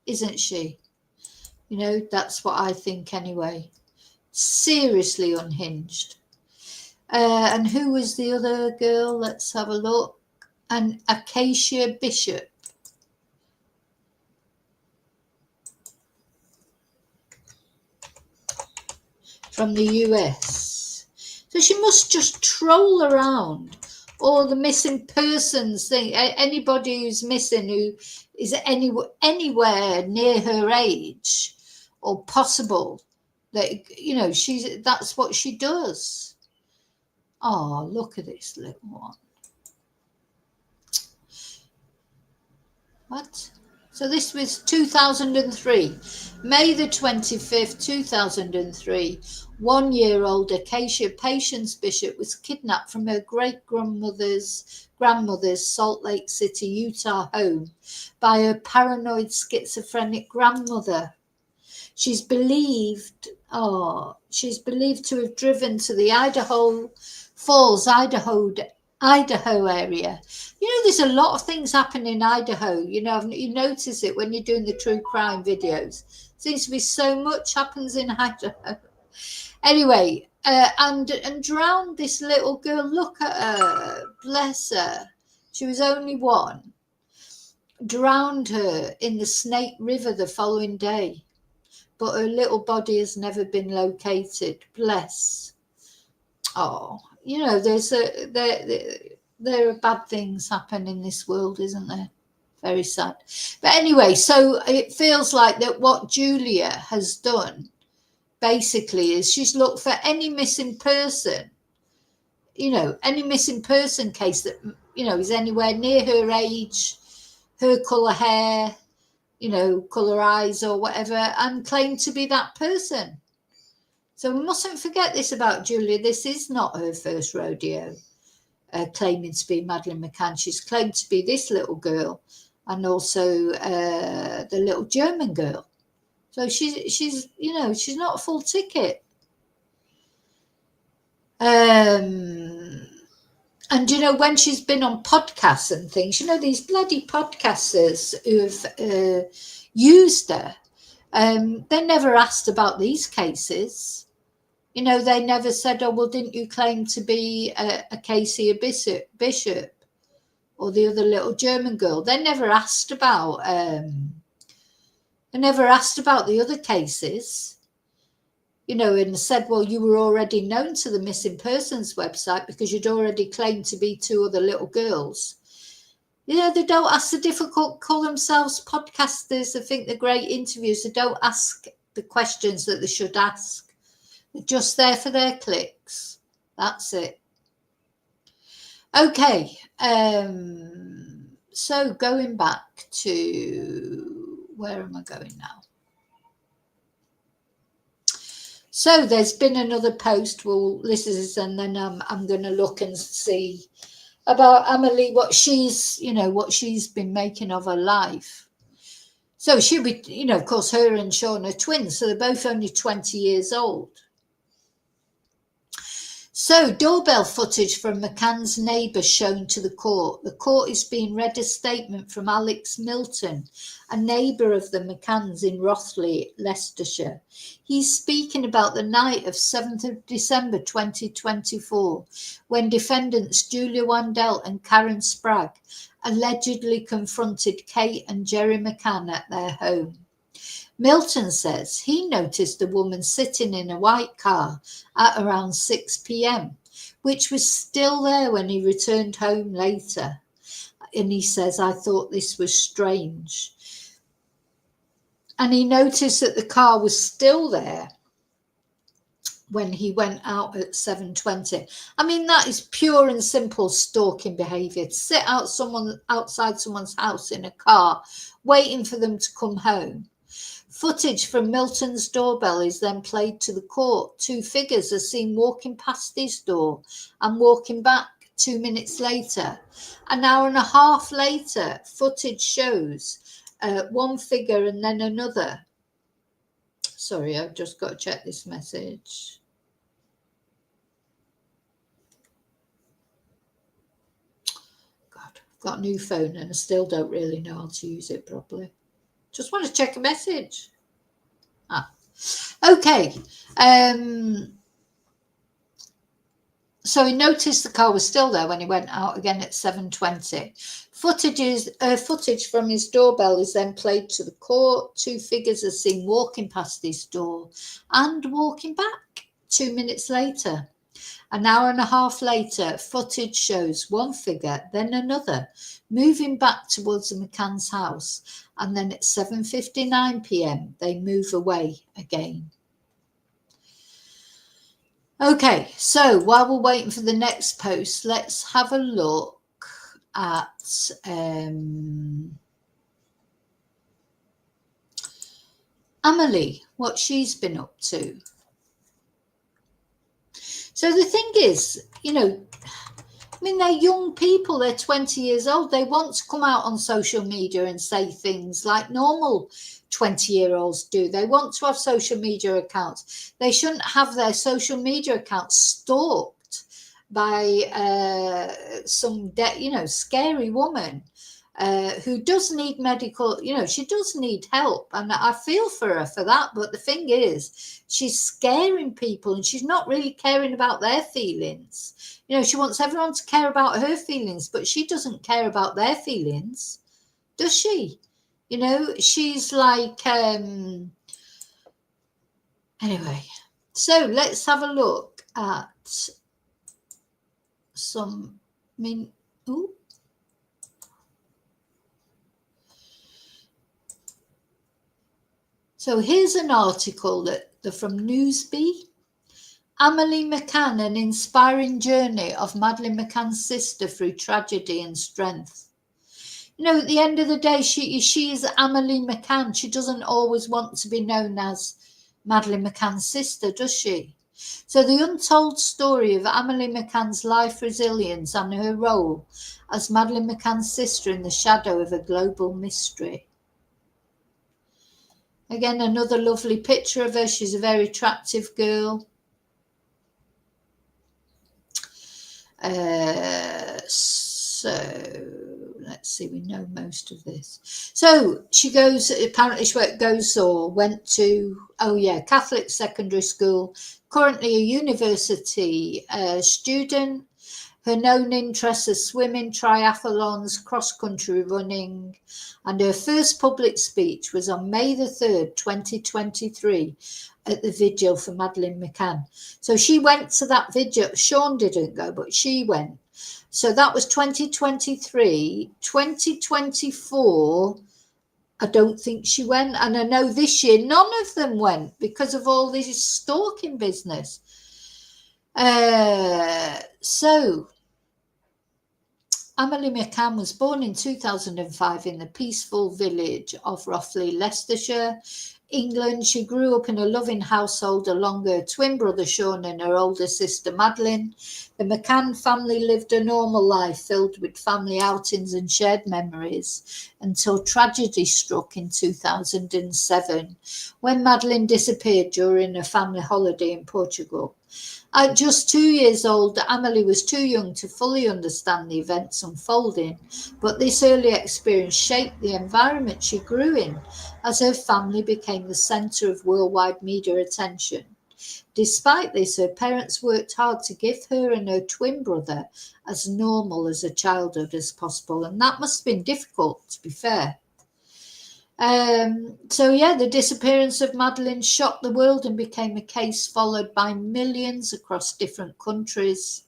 isn't she? You know, that's what I think anyway. Seriously unhinged. And who was the other girl? Let's have a look. And Acacia Bishop. From the US. So she must just troll around all the missing persons thing. Anybody who's missing who is anywhere near her age or possible, that, you know, that's what she does. Oh, look at this little one. What? So this was 2003, May the 25th, 2003. 1-year-old Acacia Patience Bishop was kidnapped from her great-grandmother's Salt Lake City, Utah home by her paranoid schizophrenic grandmother. She's believed to have driven to the Idaho Falls, Idaho area. You know, there's a lot of things happen in Idaho. You know, you notice it when you're doing the true crime videos. Seems to be so much happens in Idaho. Anyway, and drowned this little girl. Look at her, bless her. She was only one. Drowned her in the Snake River the following day, but her little body has never been located. Bless. Oh, you know, there are bad things happen in this world, isn't there? Very sad. But anyway, so it feels like that what Julia has done basically is she's looked for any missing person, you know, any missing person case that, you know, is anywhere near her age, her colour hair, you know, colour eyes or whatever, and claimed to be that person. So we mustn't forget this about Julia. This is not her first rodeo, claiming to be Madeleine McCann. She's claimed to be this little girl and also the little German girl. So she's you know, she's not a full ticket. And you know, when she's been on podcasts and things, you know, these bloody podcasters who've used her, they never asked about these cases. You know, they never said, oh, well, didn't you claim to be a Casey, a Bishop, or the other little German girl? They never asked about the other cases, you know, and said, well, you were already known to the missing persons website because you'd already claimed to be two other little girls. You know, they don't ask the difficult, call themselves podcasters. They think they're great interviews. They don't ask the questions that they should ask. They're just there for their clicks. That's it. Okay. So going back to, where am I going now? So there's been another post. Well, this is, and then I'm going to look and see about Amelie, what she's, you know, what she's been making of her life. So she'll be, you know, of course, her and Sean are twins, so they're both only 20 years old. So doorbell footage from McCann's neighbour shown to the court. The court is being read a statement from Alex Milton, a neighbour of the McCanns in Rothley, Leicestershire. He's speaking about the night of 7th of December 2024, when defendants Julia Wandelt and Karen Spragg allegedly confronted Kate and Gerry McCann at their home. Milton says he noticed a woman sitting in a white car at around 6 p.m, which was still there when he returned home later. And he says, I thought this was strange. And he noticed that the car was still there when he went out at 7:20. I mean, that is pure and simple stalking behaviour. To sit outside someone's house in a car, waiting for them to come home. Footage from Milton's doorbell is then played to the court. Two figures are seen walking past his door and walking back 2 minutes later. An hour and a half later, footage shows one figure and then another. Sorry, I've just got to check this message. God, I've got a new phone and I still don't really know how to use it properly. Just want to check a message. Okay. So he noticed the car was still there when he went out again at 7:20. Footage from his doorbell is then played to the court. Two figures are seen walking past his door and walking back 2 minutes later. An hour and a half later, footage shows one figure, then another, moving back towards the McCann's house. And then at 7:59 p.m, they move away again. Okay, so while we're waiting for the next post, let's have a look at Amelie, what she's been up to. So the thing is, you know, I mean, they're young people, they're 20 years old. They want to come out on social media and say things like normal 20-year-olds do. They want to have social media accounts. They shouldn't have their social media accounts stalked by some, you know, scary woman who does need medical, she does need help. And I feel for her for that. But the thing is, she's scaring people and she's not really caring about their feelings. She wants everyone to care about her feelings, but she doesn't care about their feelings, does she? She's like, anyway, so let's have a look at some, So here's an article that from Newsbee. Amelie McCann, an inspiring journey of Madeleine McCann's sister through tragedy and strength. At the end of the day, she is Amelie McCann. She doesn't always want to be known as Madeleine McCann's sister, does she? So the untold story of Amelie McCann's life resilience and her role as Madeleine McCann's sister in the shadow of a global mystery. Again, another lovely picture of her. She's a very attractive girl. So let's see, we know most of this. So she goes, apparently she went to, Catholic secondary school, currently a university student. Her known interests are swimming, triathlons, cross-country running, and her first public speech was on May the 3rd, 2023, at the vigil for Madeleine McCann. So she went to that vigil. Sean didn't go, but she went. So that was 2023. 2024, I don't think she went. And I know this year, none of them went because of all this stalking business. So Amelie McCann was born in 2005 in the peaceful village of Rothley, Leicestershire, England. She grew up in a loving household along her twin brother Sean and her older sister Madeleine. The McCann family lived a normal life filled with family outings and shared memories until tragedy struck in 2007 when Madeleine disappeared during a family holiday in Portugal. At just 2 years old, Amelie was too young to fully understand the events unfolding, but this early experience shaped the environment she grew in as her family became the centre of worldwide media attention. Despite this, her parents worked hard to give her and her twin brother as normal as a childhood as possible, and that must have been difficult, to be fair. The disappearance of Madeleine shocked the world and became a case followed by millions across different countries.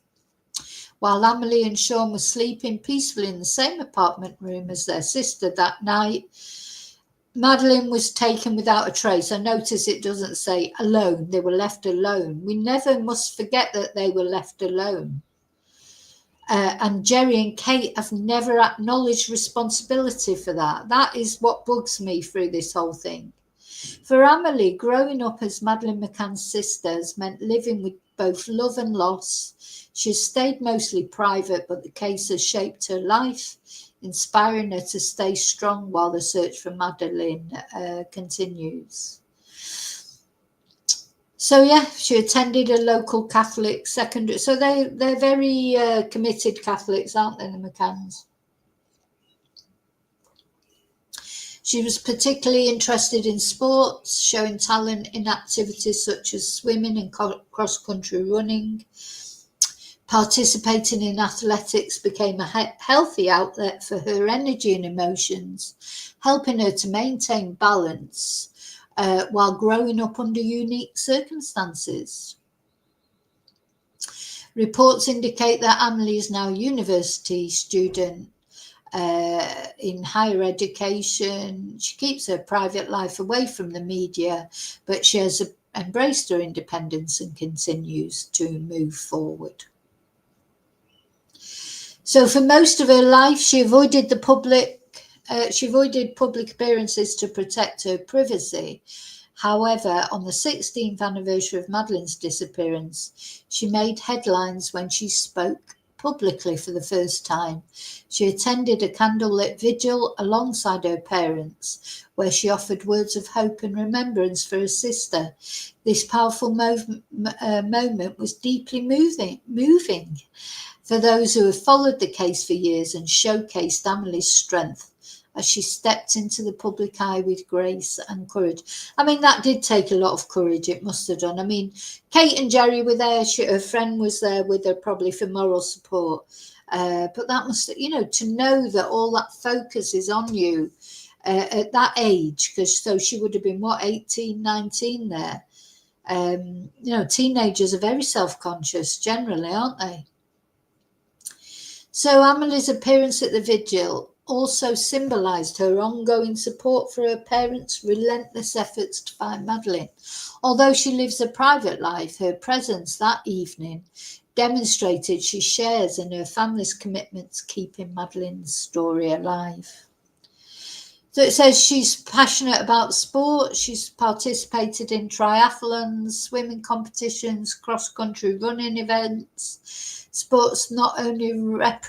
While Amelie and Sean were sleeping peacefully in the same apartment room as their sister that night, Madeleine was taken without a trace. I notice it doesn't say alone. They were left alone. We never must forget that they were left alone. And Gerry and Kate have never acknowledged responsibility for that. That is what bugs me through this whole thing. For Amelie, growing up as Madeleine McCann's sisters meant living with both love and loss. She has stayed mostly private, but the case has shaped her life, inspiring her to stay strong while the search for Madeleine continues. So she attended a local Catholic secondary. So they're very committed Catholics, aren't they, the McCanns? She was particularly interested in sports, showing talent in activities such as swimming and cross-country running. Participating in athletics became a healthy outlet for her energy and emotions, helping her to maintain balance while growing up under unique circumstances. Reports indicate that Amelie is now a university student in higher education. She keeps her private life away from the media, but she has embraced her independence and continues to move forward. So for most of her life, she avoided public appearances to protect her privacy. However, on the 16th anniversary of Madeleine's disappearance, she made headlines when she spoke publicly for the first time. She attended a candlelit vigil alongside her parents, where she offered words of hope and remembrance for her sister. This powerful moment was deeply moving. for those who have followed the case for years and showcased Amelie's strength as she stepped into the public eye with grace and courage. I mean, that did take a lot of courage, it must have done. I mean, Kate and Gerry were there, her friend was there with her probably for moral support. But that must, you know, to know that all that focus is on you at that age, because so she would have been, what, 18, 19 there. You know, teenagers are very self-conscious generally, aren't they? So Amelie's appearance at the vigil also symbolised her ongoing support for her parents' relentless efforts to find Madeleine. Although she lives a private life, her presence that evening demonstrated she shares in her family's commitment to keeping Madeleine's story alive. So it says she's passionate about sport. She's participated in triathlons, swimming competitions, cross-country running events. Sports not only reflect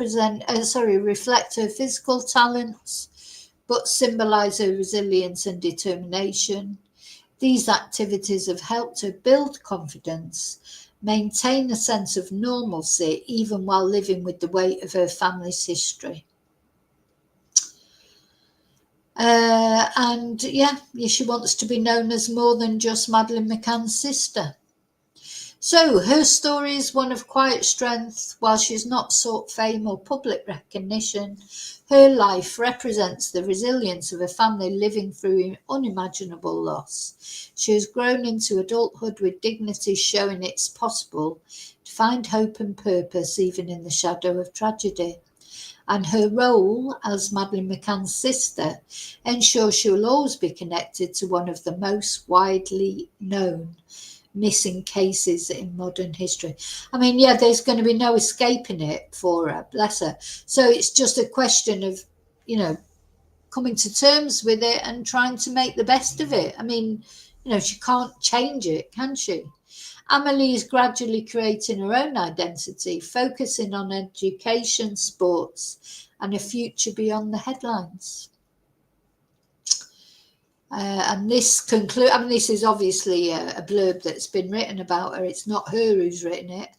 her physical talents, but symbolise her resilience and determination. These activities have helped her build confidence, maintain a sense of normalcy, even while living with the weight of her family's history. And she wants to be known as more than just Madeleine McCann's sister. So her story is one of quiet strength. While she's not sought fame or public recognition, her life represents the resilience of a family living through unimaginable loss. She has grown into adulthood with dignity, showing it's possible to find hope and purpose even in the shadow of tragedy. And her role as Madeleine McCann's sister ensures she will always be connected to one of the most widely known missing cases in modern history. I mean, there's going to be no escaping it for her, bless her. So it's just a question of, you know, coming to terms with it and trying to make the best of it. I mean, you know, she can't change it, can she? Amelie is gradually creating her own identity, focusing on education, sports, and a future beyond the headlines. And this this is obviously a blurb that's been written about her. It's not her who's written it,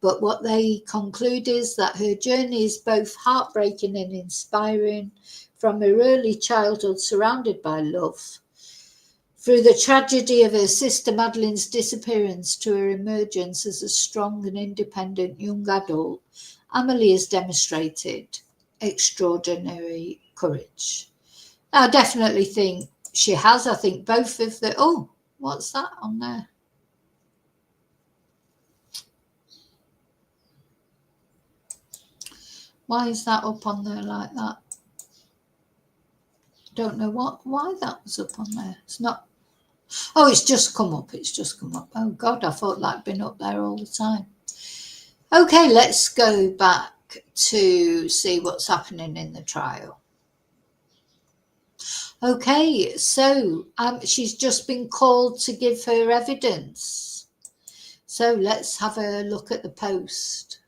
but what they conclude is that her journey is both heartbreaking and inspiring, from her early childhood surrounded by love, through the tragedy of her sister Madeleine's disappearance to her emergence as a strong and independent young adult. Amelie has demonstrated extraordinary courage. I definitely think she has. I think both of the... Oh, what's that on there? Why is that up on there like that? Don't know why that was up on there. It's not... Oh, it's just come up. It's just come up. Oh, God, I thought that'd been up there all the time. Okay, let's go back to see what's happening in the trial. Okay, so she's just been called to give her evidence. So let's have a look at the post.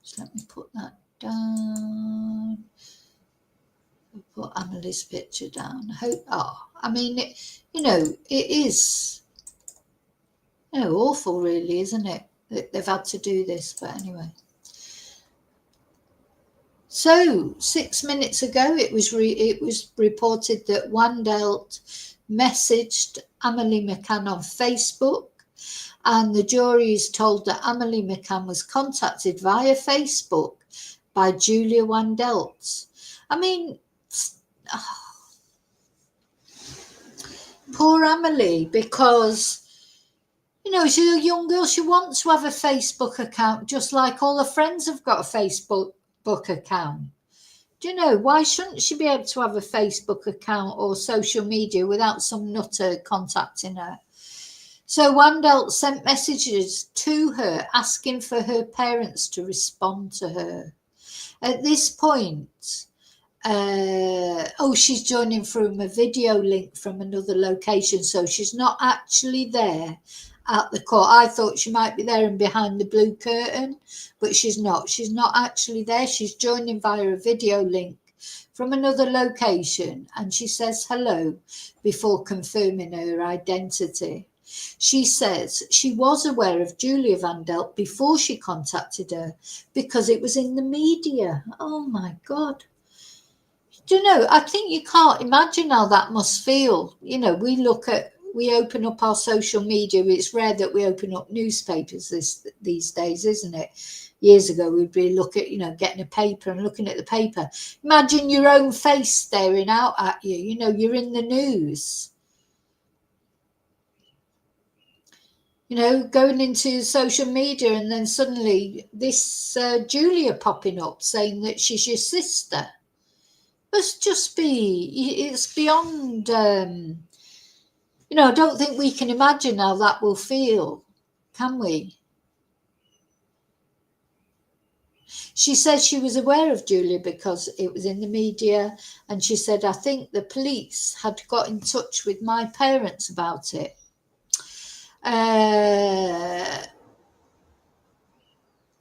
Just let me put that down. Put Amelie's picture down. I mean, it is, awful, really, isn't it? That they've had to do this, but anyway. So 6 minutes ago, it was reported that Wandelt messaged Amelie McCann on Facebook, and the jury is told that Amelie McCann was contacted via Facebook by Julia Wandelt. I mean, poor Amelie, because, she's a young girl. She wants to have a Facebook account, just like all her friends have got a Facebook account. Do you know, why shouldn't she be able to have a Facebook account or social media without some nutter contacting her? So Wandelt sent messages to her asking for her parents to respond to her. At this point, she's joining from a video link from another location, so she's not actually there at the court. I thought she might be there and behind the blue curtain, but she's not. She's not actually there. She's joining via a video link from another location, and she says hello before confirming her identity. She says she was aware of Julia Wandelt before she contacted her because it was in the media. Oh my God. Do you know, I think you can't imagine how that must feel. You know, we open up our social media. It's rare that we open up newspapers these days, isn't it? Years ago, we'd be getting a paper and looking at the paper. Imagine your own face staring out at you. You know, you're in the news. You know, going into social media and then suddenly this Julia popping up saying that she's your sister. It's beyond, I don't think we can imagine how that will feel, can we? She says she was aware of Julia because it was in the media, and she said, I think the police had got in touch with my parents about it.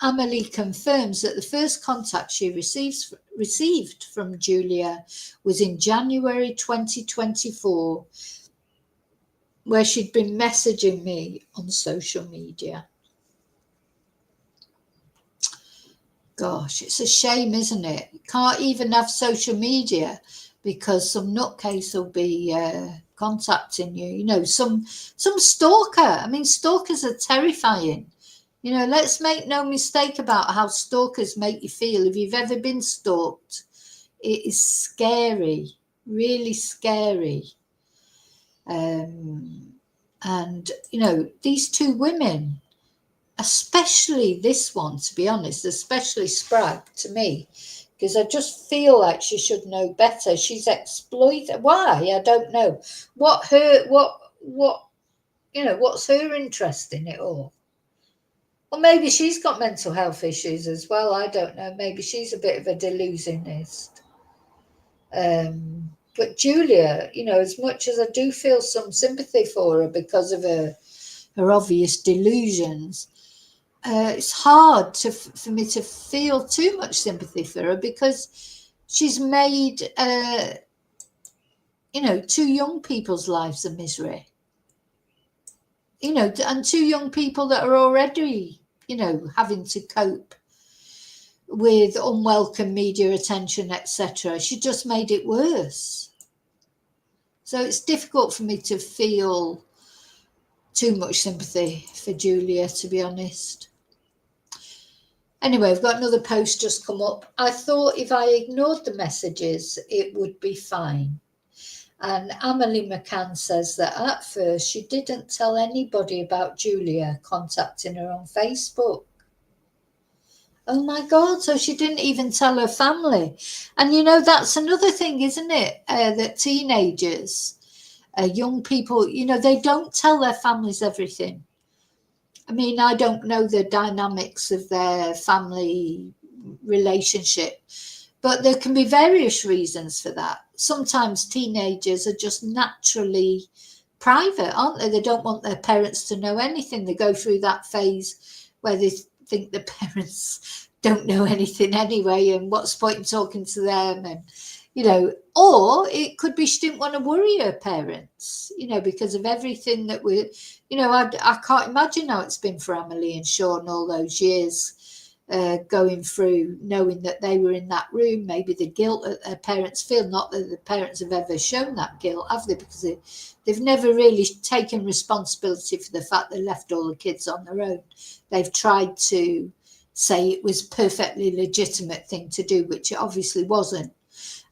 Amelie confirms that the first contact she received from Julia was in January 2024, where she'd been messaging me on social media. Gosh, it's a shame, isn't it? You can't even have social media because some nutcase will be contacting you. You know, some stalker. I mean, stalkers are terrifying. You know, let's make no mistake about how stalkers make you feel. If you've ever been stalked, it is scary, really scary. And, you know, these two women, especially this one, to be honest, especially Spragg to me, because I just feel like she should know better. She's exploited. Why? I don't know. What's her interest in it all? Or maybe she's got mental health issues as well. I don't know. Maybe she's a bit of a delusionist. But Julia, you know, as much as I do feel some sympathy for her because of her obvious delusions, it's hard for me to feel too much sympathy for her because she's made, two young people's lives a misery. You know, and two young people that are already, you know, having to cope with unwelcome media attention, etc. She just made it worse. So it's difficult for me to feel too much sympathy for Julia, to be honest. Anyway, I've got another post just come up. I thought if I ignored the messages, it would be fine. And Amelie McCann says that at first she didn't tell anybody about Julia contacting her on Facebook. Oh my God, so she didn't even tell her family. And you know, that's another thing, isn't it? That teenagers, young people, you know, they don't tell their families everything. I mean, I don't know the dynamics of their family relationship, but there can be various reasons for that. Sometimes teenagers are just naturally private, aren't they? They don't want their parents to know anything. They go through that phase where they think the parents don't know anything anyway, and what's the point in talking to them? And, you know, or it could be she didn't want to worry her parents, you know, because of everything that we, you know, I can't imagine how it's been for Amelie and Sean all those years. Going through, knowing that they were in that room, maybe the guilt that their parents feel, not that the parents have ever shown that guilt, have they? Because they've never really taken responsibility for the fact they left all the kids on their own. They've tried to say it was a perfectly legitimate thing to do, which it obviously wasn't.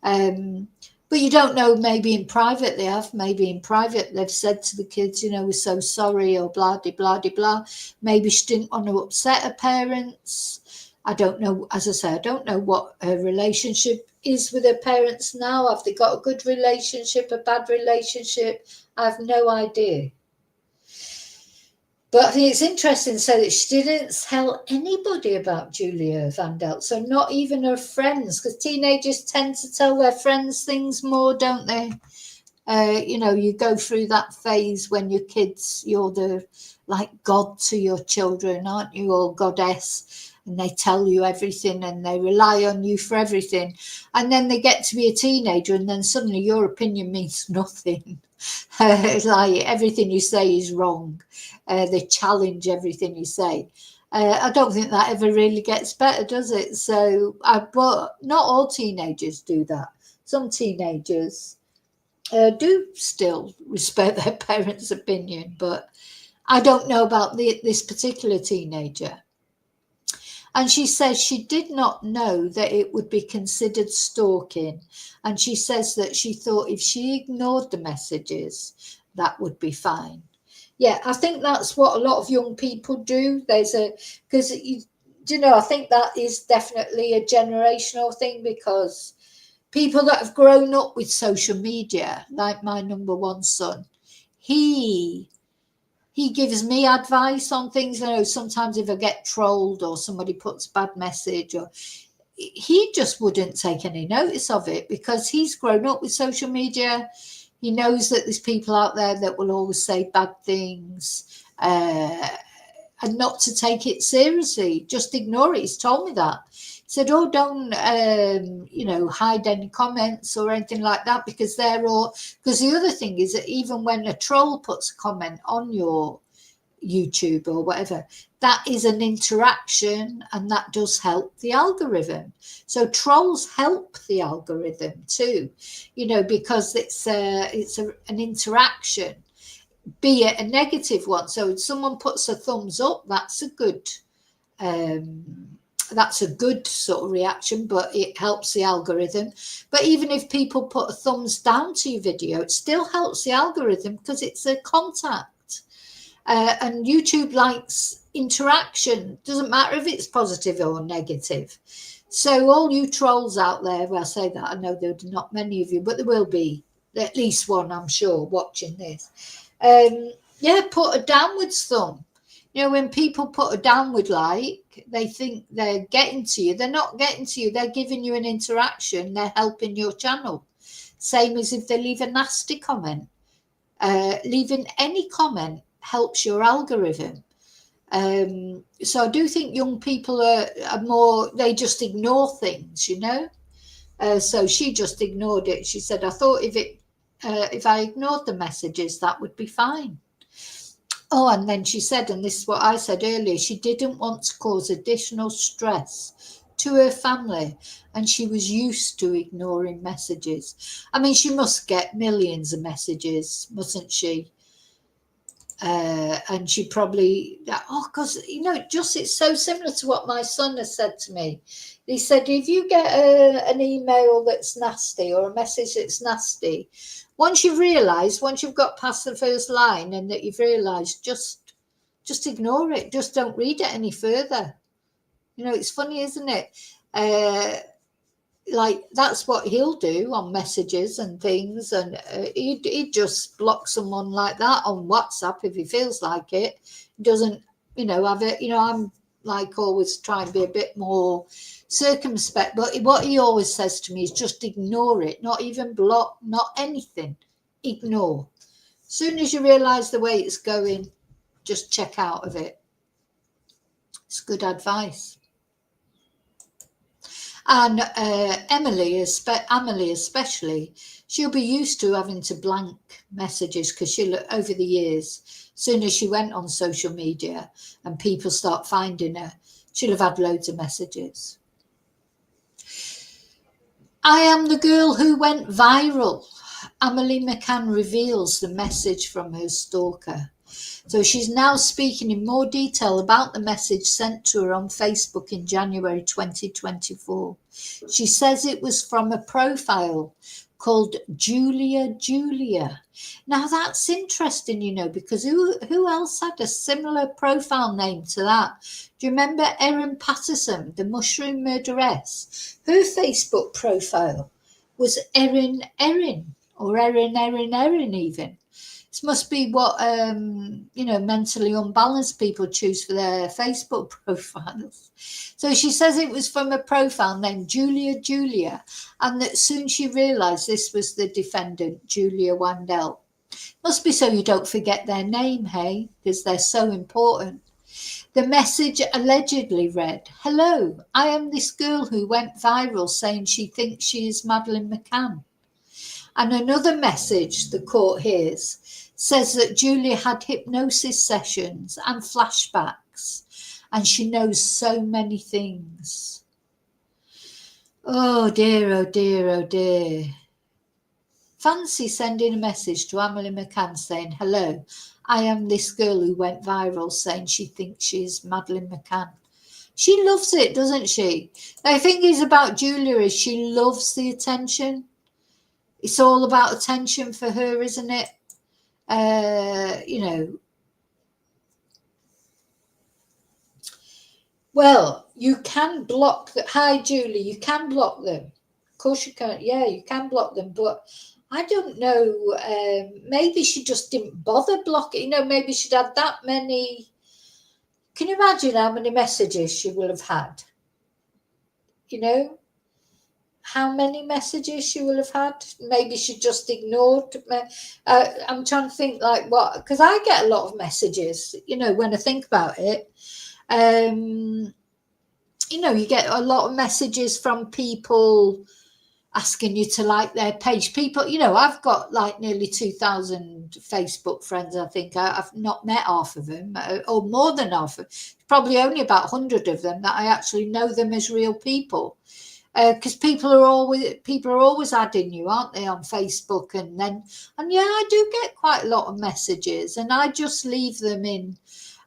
But you don't know, maybe in private they have, maybe in private they've said to the kids, you know, we're so sorry, or blah, de, blah, de, blah. Maybe she didn't want to upset her parents. I don't know, as I say, I don't know what her relationship is with her parents now. Have they got a good relationship, a bad relationship? I have no idea. But I think it's interesting to say that she didn't tell anybody about Julia Wandelt, so not even her friends, because teenagers tend to tell their friends things more, don't they? You know, you go through that phase when your kids, you're the like God to your children, aren't you, or goddess? and they tell you everything and they rely on you for everything. And then they get to be a teenager and then suddenly your opinion means nothing. It's like everything you say is wrong. They challenge everything you say. I don't think that ever really gets better, does it? So, but not all teenagers do that. Some teenagers do still respect their parents' opinion, but I don't know about this particular teenager. And she says she did not know that it would be considered stalking. And she says that she thought if she ignored the messages, that would be fine. Yeah, I think that's what a lot of young people do. Because I think that is definitely a generational thing, because people that have grown up with social media, like my number one son, he gives me advice on things. Sometimes if I get trolled or somebody puts a bad message, or he just wouldn't take any notice of it because he's grown up with social media. He knows that there's people out there that will always say bad things, and not to take it seriously. Just ignore it. He's told me that. He said, "Oh, don't hide any comments or anything like that, because they're all." Because the other thing is that even when a troll puts a comment on your YouTube or whatever, that is an interaction, and that does help the algorithm. So trolls help the algorithm too, because it's an interaction, be it a negative one. So if someone puts a thumbs up, that's a good sort of reaction, but it helps the algorithm. But even if people put a thumbs down to your video, it still helps the algorithm because it's a contact. And YouTube likes interaction. Doesn't matter if it's positive or negative. So all you trolls out there, well, I say that, I know there are not many of you, but there will be at least one, I'm sure, watching this. Put a downwards thumb. When people put a downward like, they think they're getting to you. They're not getting to you. They're giving you an interaction. They're helping your channel. Same as if they leave a nasty comment. Leaving any comment helps your algorithm. So I do think young people are more, they just ignore things, So she just ignored it. She said, I thought if I ignored the messages, that would be fine. Oh, and then she said, and this is what I said earlier, she didn't want to cause additional stress to her family, and she was used to ignoring messages. I mean, she must get millions of messages, mustn't she? And she probably, because, it's so similar to what my son has said to me. He said, if you get an email that's nasty or a message that's nasty, once you've got past the first line and that you've realised, just ignore it. Just don't read it any further. It's funny, isn't it? That's what he'll do on messages and things, and he'd just block someone like that on WhatsApp if he feels like it. Doesn't have it. I'm like always trying to be a bit more circumspect, but what he always says to me is just ignore it. Not even block, not anything. Ignore. As soon as you realise the way it's going, just check out of it. It's good advice. And Amelie especially, she'll be used to having to blank messages, because over the years, as soon as she went on social media and people start finding her, she'll have had loads of messages. I am the girl who went viral. Amelie McCann reveals the message from her stalker. So she's now speaking in more detail about the message sent to her on Facebook in January 2024. She says it was from a profile called Julia. Now that's interesting, because who else had a similar profile name to that? Do you remember Erin Patterson, the mushroom murderess? Her Facebook profile was Erin, or Erin even. This must be what, mentally unbalanced people choose for their Facebook profiles. So she says it was from a profile named Julia, and that soon she realised this was the defendant, Julia Wandelt. Must be so you don't forget their name, hey, because they're so important. The message allegedly read, "Hello, I am this girl who went viral saying she thinks she is Madeleine McCann." And another message the court hears says that Julia had hypnosis sessions and flashbacks, and she knows so many things. Oh dear, oh dear, oh dear. Fancy sending a message to Amelie McCann saying, "Hello, I am this girl who went viral saying she thinks she's Madeleine McCann." She loves it, doesn't she? The thing is about Julia is she loves the attention. It's all about attention for her, isn't it? You know. Well, you can block that. Hi, Julie. You can block them. Of course you can. Yeah, you can block them. But I don't know. Maybe she just didn't bother blocking. You know, maybe she'd had that many. Can you imagine how many messages she will have had? You know, how many messages she will have had? Maybe she just ignored. I'm trying to think like what, because I get a lot of messages, you know, when I think about it. You know, you get a lot of messages from people asking you to like their page. People, you know, I've got like nearly 2,000 Facebook friends. I think I've not met half of them, or more than half. Probably only about 100 of them that I actually know them as real people. Because people are always adding you, aren't they, on Facebook? And yeah, I do get quite a lot of messages, and I just leave them in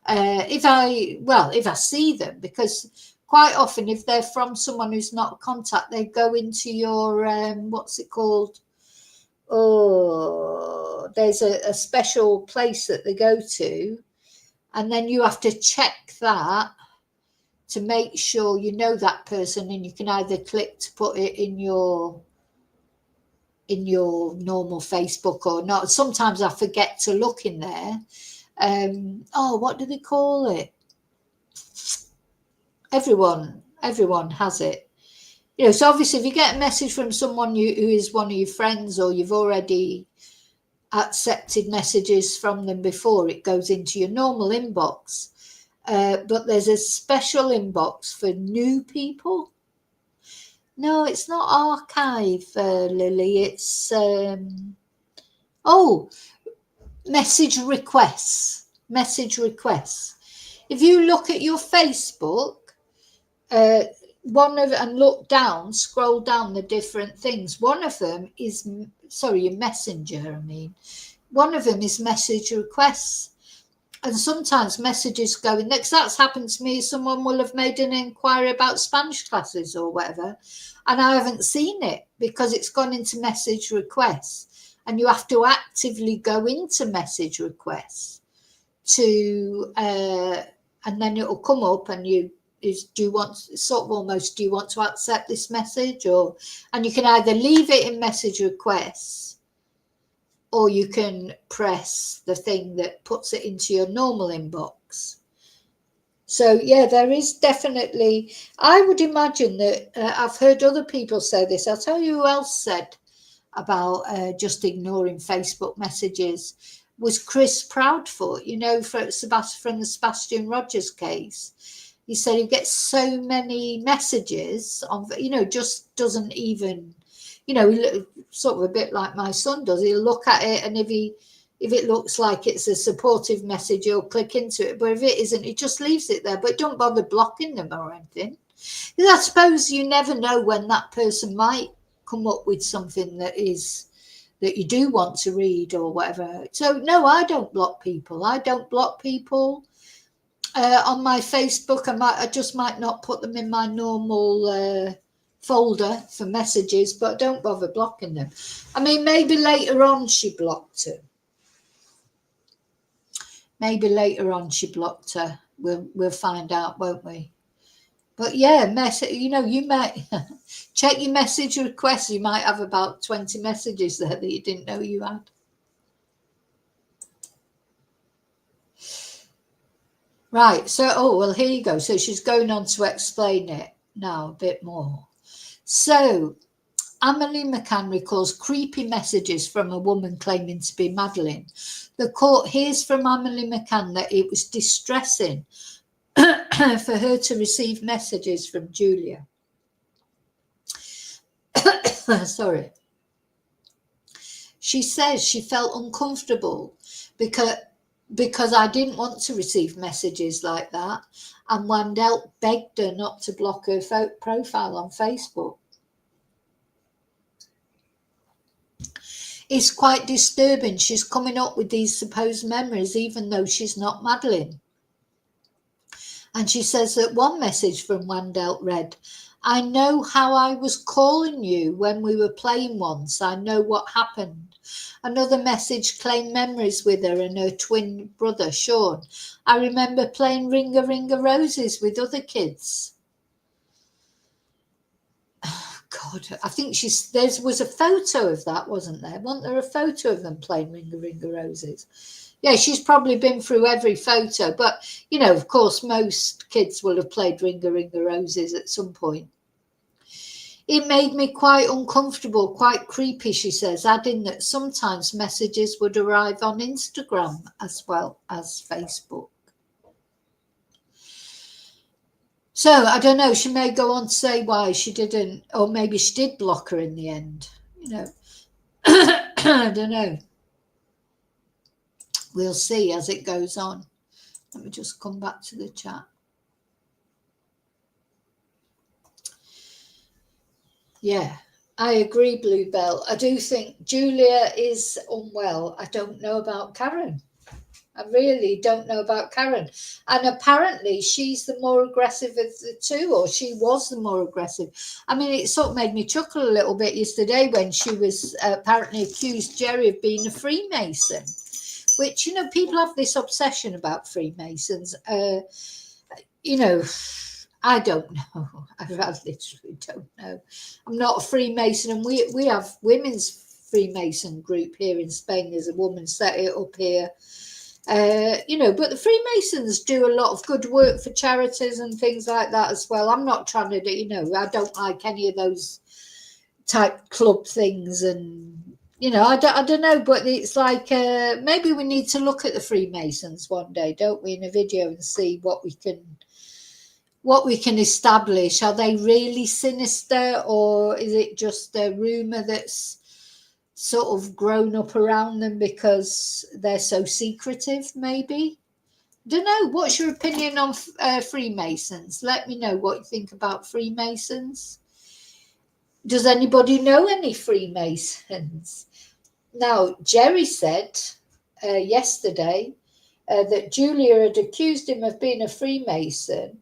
if I see them, because quite often if they're from someone who's not contact, they go into your what's it called? Oh, there's a special place that they go to, and then you have to check that to make sure you know that person, and you can either click to put it in your normal Facebook or not. Sometimes I forget to look in there. What do they call it? Everyone has it. You know, so obviously if you get a message from someone who is one of your friends, or you've already accepted messages from them before, it goes into your normal inbox. But there's a special inbox for new people. No, it's not archive, Lily. It's message requests. Message requests. If you look at your Facebook, and look down, scroll down the different things. One of them is your Messenger. I mean, one of them is message requests. And sometimes messages go in, because that's happened to me. Someone will have made an inquiry about Spanish classes or whatever, and I haven't seen it because it's gone into message requests. And you have to actively go into message requests to, and then it will come up, and do you want to accept this message? And you can either leave it in message requests, or you can press the thing that puts it into your normal inbox. So, yeah, there is definitely, I would imagine that I've heard other people say this. I'll tell you who else said about just ignoring Facebook messages was Chris Proudfoot, you know, from the Sebastian Rogers case. He said he gets so many messages on, you know, just doesn't even, you know, sort of a bit like my son does. He'll look at it, and if it looks like it's a supportive message, he'll click into it. But if it isn't, he just leaves it there. But don't bother blocking them or anything. Because I suppose you never know when that person might come up with something that you do want to read or whatever. So no, I don't block people. I don't block people on my Facebook. I just might not put them in my normal folder for messages, but don't bother blocking them. I mean, maybe later on she blocked her. Maybe later on she blocked her. We'll find out, won't we? But yeah, you know, you might check your message requests. You might have about 20 messages there that you didn't know you had. Right, so, here you go. So she's going on to explain it now a bit more. So Amelie McCann recalls creepy messages from a woman claiming to be Madeleine. The court hears from Amelie McCann that it was distressing for her to receive messages from Julia. Sorry. She says she felt uncomfortable because I didn't want to receive messages like that, and Wandelt begged her not to block her profile on Facebook. It's quite disturbing. She's coming up with these supposed memories even though she's not Madeleine. And she says that one message from Wandelt read, I know how I was calling you when we were playing once. I know what happened. Another message claimed memories with her and her twin brother, Sean. I remember playing Ringa Ringa Roses with other kids. God, I think there was a photo of that, wasn't there? Wasn't there a photo of them playing Ringa Ringa Roses? Yeah, she's probably been through every photo. But, you know, of course, most kids will have played Ringa Ringa Roses at some point. It made me quite uncomfortable, quite creepy, she says, adding that sometimes messages would arrive on Instagram as well as Facebook. So, I don't know, she may go on to say why she didn't, or maybe she did block her in the end, you know. I don't know. We'll see as it goes on. Let me just come back to the chat. Yeah, I agree, Bluebell. I do think Julia is unwell. I don't know about Karen. I really don't know about Karen. And apparently she's the more aggressive of the two, or she was the more aggressive. I mean, it sort of made me chuckle a little bit yesterday when she was apparently accused Gerry of being a Freemason, which, you know, people have this obsession about Freemasons. You know, I don't know. I literally don't know. I'm not a Freemason, and we have women's Freemason group here in Spain. There's a woman set it up here. You know, but the Freemasons do a lot of good work for charities and things like that as well. I'm not trying to, you know, I don't like any of those type club things, and you know, I don't know, but it's like maybe we need to look at the Freemasons one day, don't we, in a video, and see what we can establish. Are they really sinister, or is it just a rumor that's sort of grown up around them because they're so secretive? Maybe. Don't know. What's your opinion on Freemasons? Let me know what you think about Freemasons. Does anybody know any Freemasons? Now, Gerry said yesterday that Julia had accused him of being a Freemason,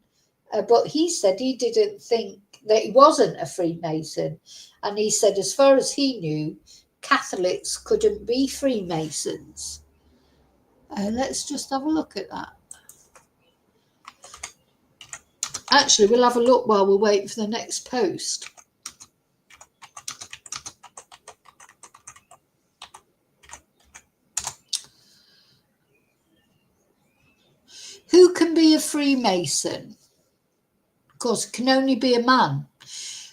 but he said he didn't think that he wasn't a Freemason. And he said, as far as he knew, Catholics couldn't be Freemasons. Let's just have a look at that. Actually, we'll have a look while we're waiting for the next post. Who can be a Freemason? Of course, it can only be a man.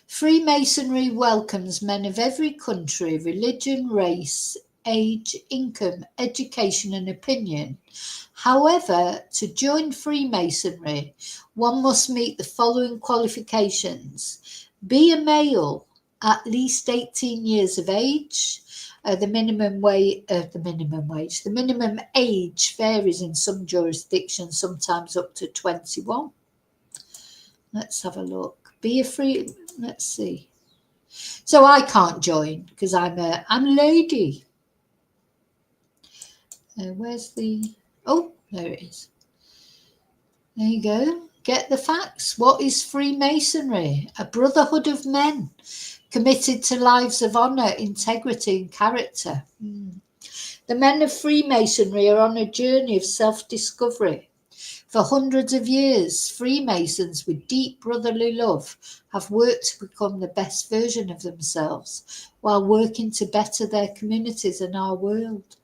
Freemasonry welcomes men of every country, religion, race, age, income, education, and opinion. However, to join Freemasonry, one must meet the following qualifications. Be a male, at least 18 years of age. The minimum age varies in some jurisdictions, sometimes up to 21. Let's have a look. Let's see. So I can't join because I'm a lady. Where's the? Oh, there it is. There you go. Get the facts. What is Freemasonry? A brotherhood of men committed to lives of honour, integrity, and character. The men of Freemasonry are on a journey of self-discovery. For hundreds of years, Freemasons with deep brotherly love have worked to become the best version of themselves while working to better their communities and our world.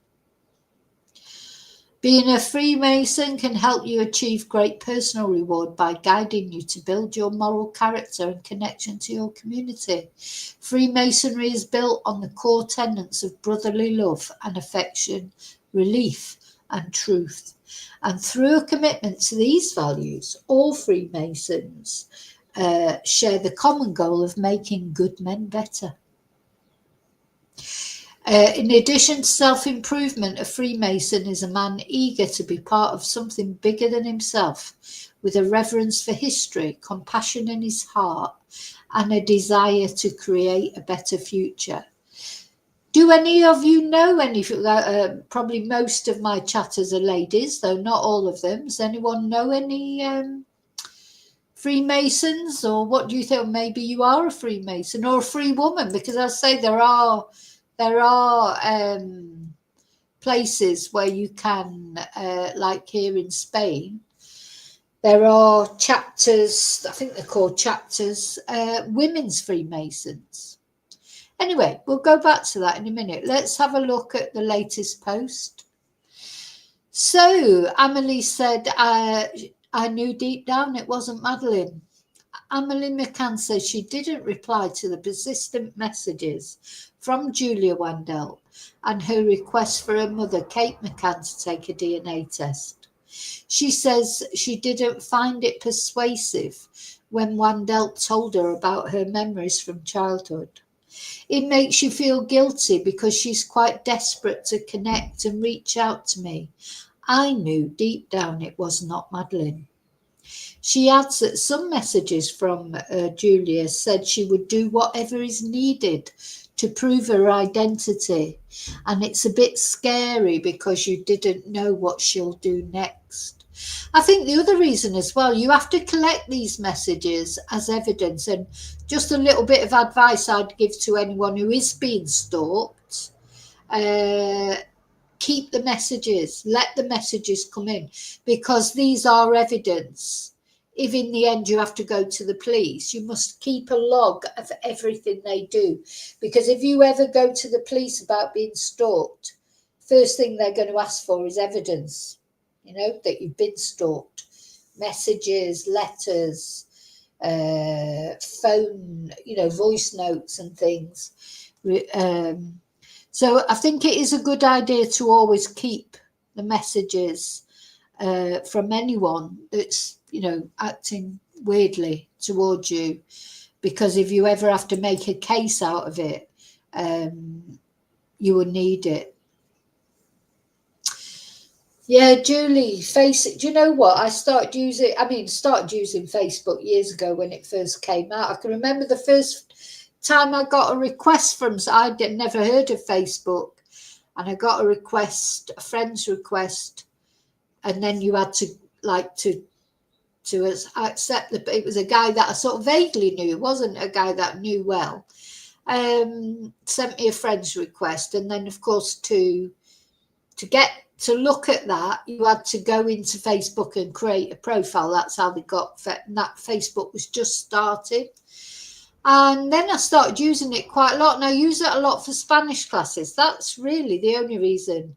Being a Freemason can help you achieve great personal reward by guiding you to build your moral character and connection to your community. Freemasonry is built on the core tenets of brotherly love and affection, relief and truth. And through a commitment to these values, all Freemasons share the common goal of making good men better. In addition to self-improvement, a Freemason is a man eager to be part of something bigger than himself, with a reverence for history, compassion in his heart, and a desire to create a better future. Do any of you know any? Probably most of my chatters are ladies, though not all of them. Does anyone know any Freemasons, or what do you think? Maybe you are a Freemason or a free woman, because I say there are places where you can, like here in Spain, there are chapters, I think they're called chapters, women's Freemasons. Anyway, we'll go back to that in a minute. Let's have a look at the latest post. So Amelie said, I knew deep down it wasn't Madeleine. Amelie McCann says she didn't reply to the persistent messages from Julia Wandelt and her request for her mother, Kate McCann, to take a DNA test. She says she didn't find it persuasive when Wandelt told her about her memories from childhood. It makes you feel guilty because she's quite desperate to connect and reach out to me. I knew deep down it was not Madeleine. She adds that some messages from Julia said she would do whatever is needed to prove her identity. And it's a bit scary because you didn't know what she'll do next. I think the other reason as well, you have to collect these messages as evidence. And just a little bit of advice I'd give to anyone who is being stalked. Keep the messages, let the messages come in, because these are evidence. If in the end you have to go to the police, you must keep a log of everything they do. Because if you ever go to the police about being stalked, first thing they're going to ask for is evidence, that you've been stalked. Messages, letters, phone, voice notes and things. So I think it is a good idea to always keep the messages from anyone that's, acting weirdly towards you, because if you ever have to make a case out of it, you will need it. Yeah, Julie, do you know what? I started using Facebook years ago when it first came out. I can remember the first time I got a request from, I'd never heard of Facebook, and I got a friend's request, and then you had to accept that it was a guy that I sort of vaguely knew. It wasn't a guy that I knew well. Sent me a friend's request, and then of course to get to look at that, you had to go into Facebook and create a profile. That's how they got that. Facebook was just started. And then I started using it quite a lot, and I use it a lot for Spanish classes. That's really the only reason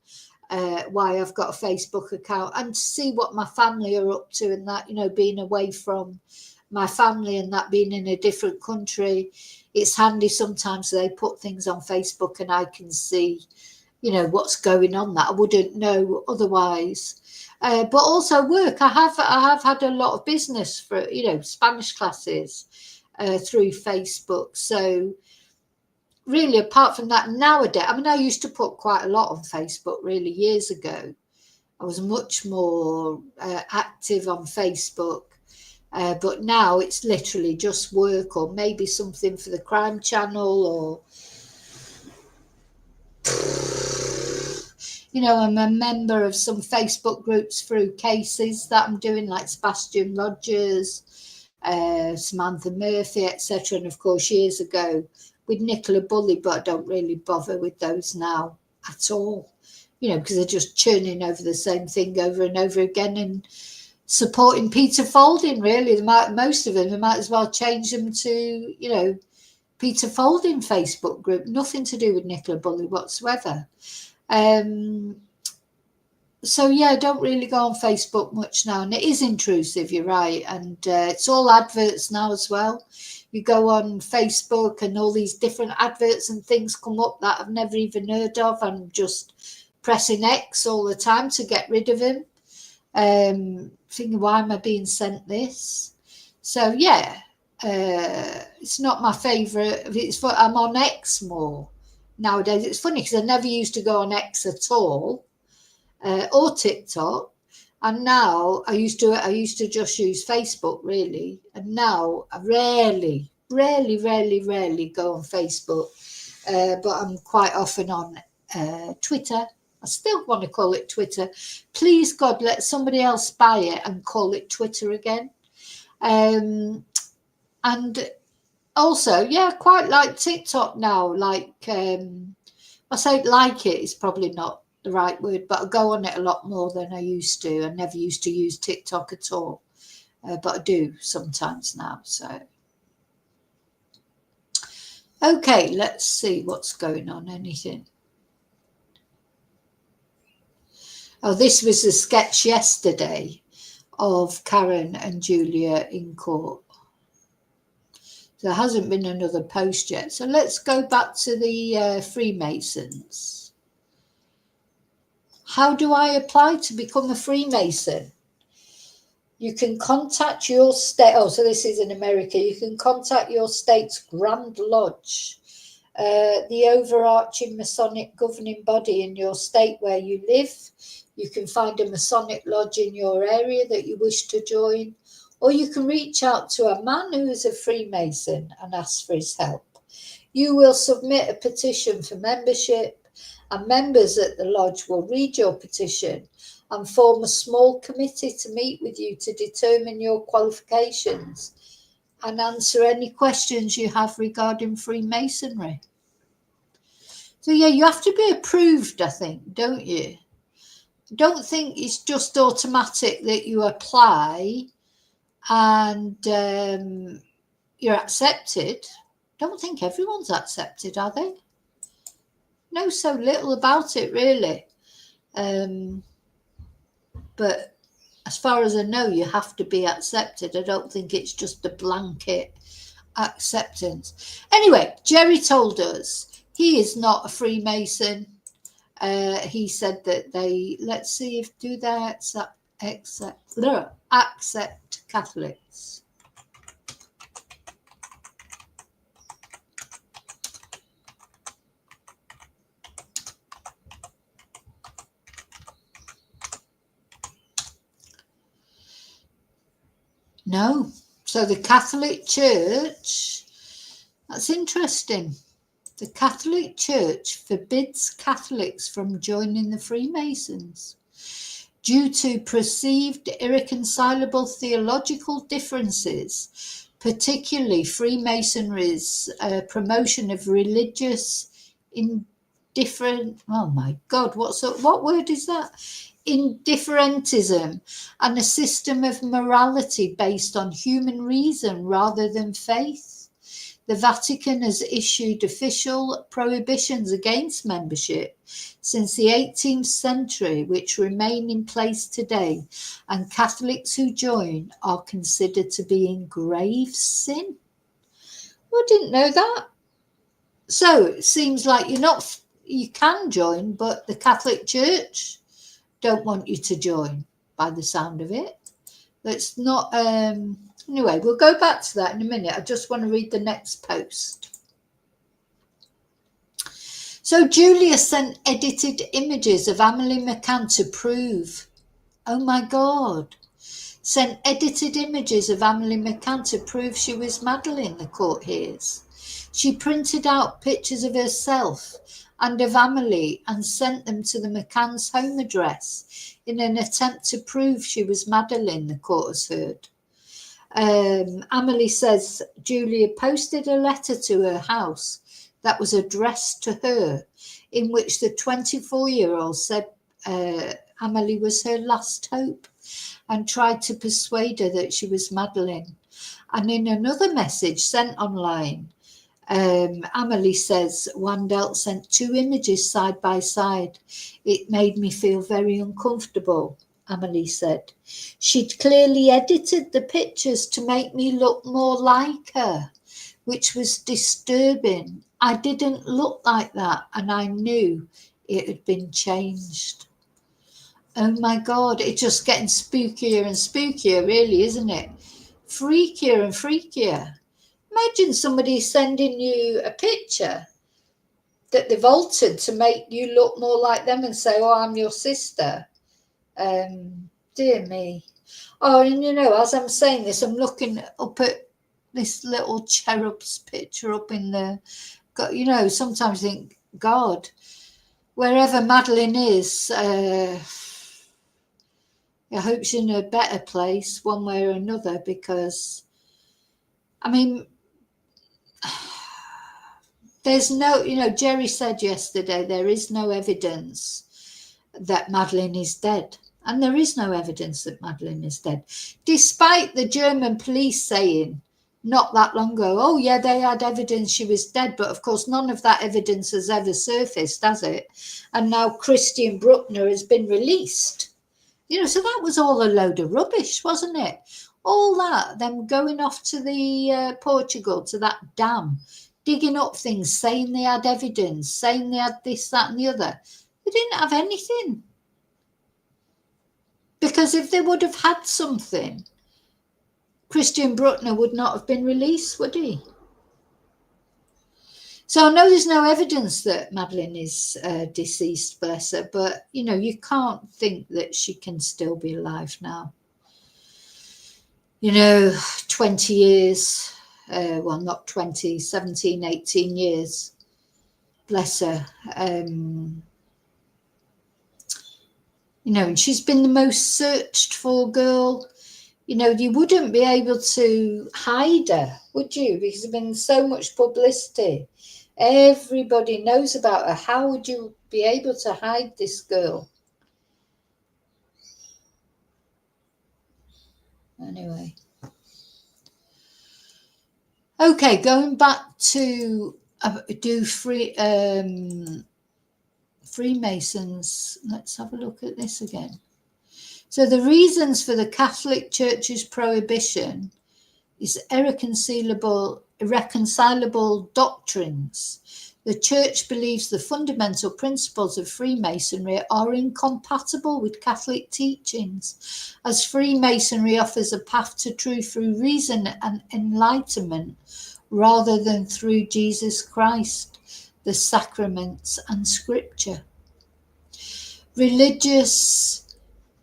why I've got a Facebook account, and to see what my family are up to, and that, being away from my family and that being in a different country, it's handy sometimes they put things on Facebook and I can see, what's going on that I wouldn't know otherwise. But also work. I have had a lot of business for, Spanish classes through Facebook. So really, apart from that, nowadays, I used to put quite a lot on Facebook really years ago. I was much more active on Facebook. But now it's literally just work, or maybe something for the crime channel, or, I'm a member of some Facebook groups through cases that I'm doing, like Sebastian Rogers, Samantha Murphy, etc. And of course, years ago with Nicola Bulley, but I don't really bother with those now at all, because they're just churning over the same thing over and over again and supporting Peter Folding, really. Most of them, they might as well change them to, Peter Folding Facebook group, nothing to do with Nicola Bulley whatsoever. So yeah, I don't really go on Facebook much now, and it is intrusive, you're right, and it's all adverts now as well. You go on Facebook and all these different adverts and things come up that I've never even heard of. I'm just pressing X all the time to get rid of him, thinking, why am I being sent this? So yeah, it's not my favorite. I'm on X more nowadays. It's funny because I never used to go on X at all, or TikTok, and now I used to just use Facebook really, and now I rarely go on Facebook, but I'm quite often on Twitter. I still want to call it Twitter. Please God, let somebody else buy it and call it Twitter again. And also, yeah, I quite like TikTok now. Like, I say like it is probably not the right word, but I go on it a lot more than I used to. I never used to use TikTok at all, but I do sometimes now. So, okay, let's see what's going on. Anything? Oh, this was a sketch yesterday of Karen and Julia in court. There hasn't been another post yet. So let's go back to the Freemasons. How do I apply to become a Freemason? You can contact your state. Oh, so this is in America. You can contact your state's Grand Lodge, the overarching Masonic governing body in your state where you live. You can find a Masonic lodge in your area that you wish to join, or you can reach out to a man who is a Freemason and ask for his help. You will submit a petition for membership, and members at the lodge will read your petition and form a small committee to meet with you to determine your qualifications and answer any questions you have regarding Freemasonry. So yeah, you have to be approved, I think, don't you? Don't think it's just automatic that you apply and you're accepted. Don't think everyone's accepted, are they? Know so little about it, really. But as far as I know, you have to be accepted. I don't think it's just a blanket acceptance. Anyway, Gerry told us he is not a Freemason. He said that let's see if do they accept Catholics. No. So the Catholic Church, that's interesting. The Catholic Church forbids Catholics from joining the Freemasons due to perceived irreconcilable theological differences, particularly Freemasonry's promotion of religious indifferent. Oh my God, what word is that? Indifferentism, and a system of morality based on human reason rather than faith. The Vatican has issued official prohibitions against membership since the 18th century, which remain in place today, and Catholics who join are considered to be in grave sin. I didn't know that. So it seems like you can join, but the Catholic Church don't want you to join by the sound of it. Let's not anyway, we'll go back to that in a minute. I just want to read the next post. So Julia sent edited images of Amelie McCann to prove, oh my God, sent edited images of Amelie McCann to prove she was Madeleine, the court hears. She printed out pictures of herself and of Amelie and sent them to the McCann's home address in an attempt to prove she was Madeleine, the court has heard. Amelie says Julia posted a letter to her house that was addressed to her, in which the 24-year-old said Amelie was her last hope and tried to persuade her that she was Madeleine. And in another message sent online, Amelie says Wandelt sent 2 images side by side. It made me feel very uncomfortable, Amelie said. She'd clearly edited the pictures to make me look more like her, which was disturbing. I didn't look like that, and I knew it had been changed. Oh my God, it's just getting spookier and spookier, really, isn't it? Freakier and freakier. Imagine somebody sending you a picture that they've altered to make you look more like them and say, oh, I'm your sister. Dear me. Oh, and you know, as I'm saying this, I'm looking up at this little cherub's picture up in the, you know, sometimes I think, God, wherever Madeleine is, I hope she's in a better place one way or another, because, I mean, there's no, you know, Gerry said yesterday, there is no evidence that Madeleine is dead. And there is no evidence that Madeleine is dead, despite the German police saying not that long ago, oh yeah, they had evidence she was dead. But of course, none of that evidence has ever surfaced, has it? And now Christian Bruckner has been released. You know, so that was all a load of rubbish, wasn't it? All that, them going off to the Portugal, to that dam, digging up things, saying they had evidence, saying they had this, that and the other. They didn't have anything. Because if they would have had something, Christian Bruckner would not have been released, would he? So I know there's no evidence that Madeleine is deceased, bless her, but, you know, you can't think that she can still be alive now. You know, 20 years, well, not 20, 17, 18 years, bless her. You know, and she's been the most searched for girl. You know, you wouldn't be able to hide her, would you? Because there's been so much publicity. Everybody knows about her. How would you be able to hide this girl? Anyway. Okay, going back to Freemasons. Let's have a look at this again. So the reasons for the Catholic Church's prohibition is irreconcilable doctrines. The Church believes the fundamental principles of Freemasonry are incompatible with Catholic teachings, as Freemasonry offers a path to truth through reason and enlightenment rather than through Jesus Christ, the sacraments and Scripture. Religious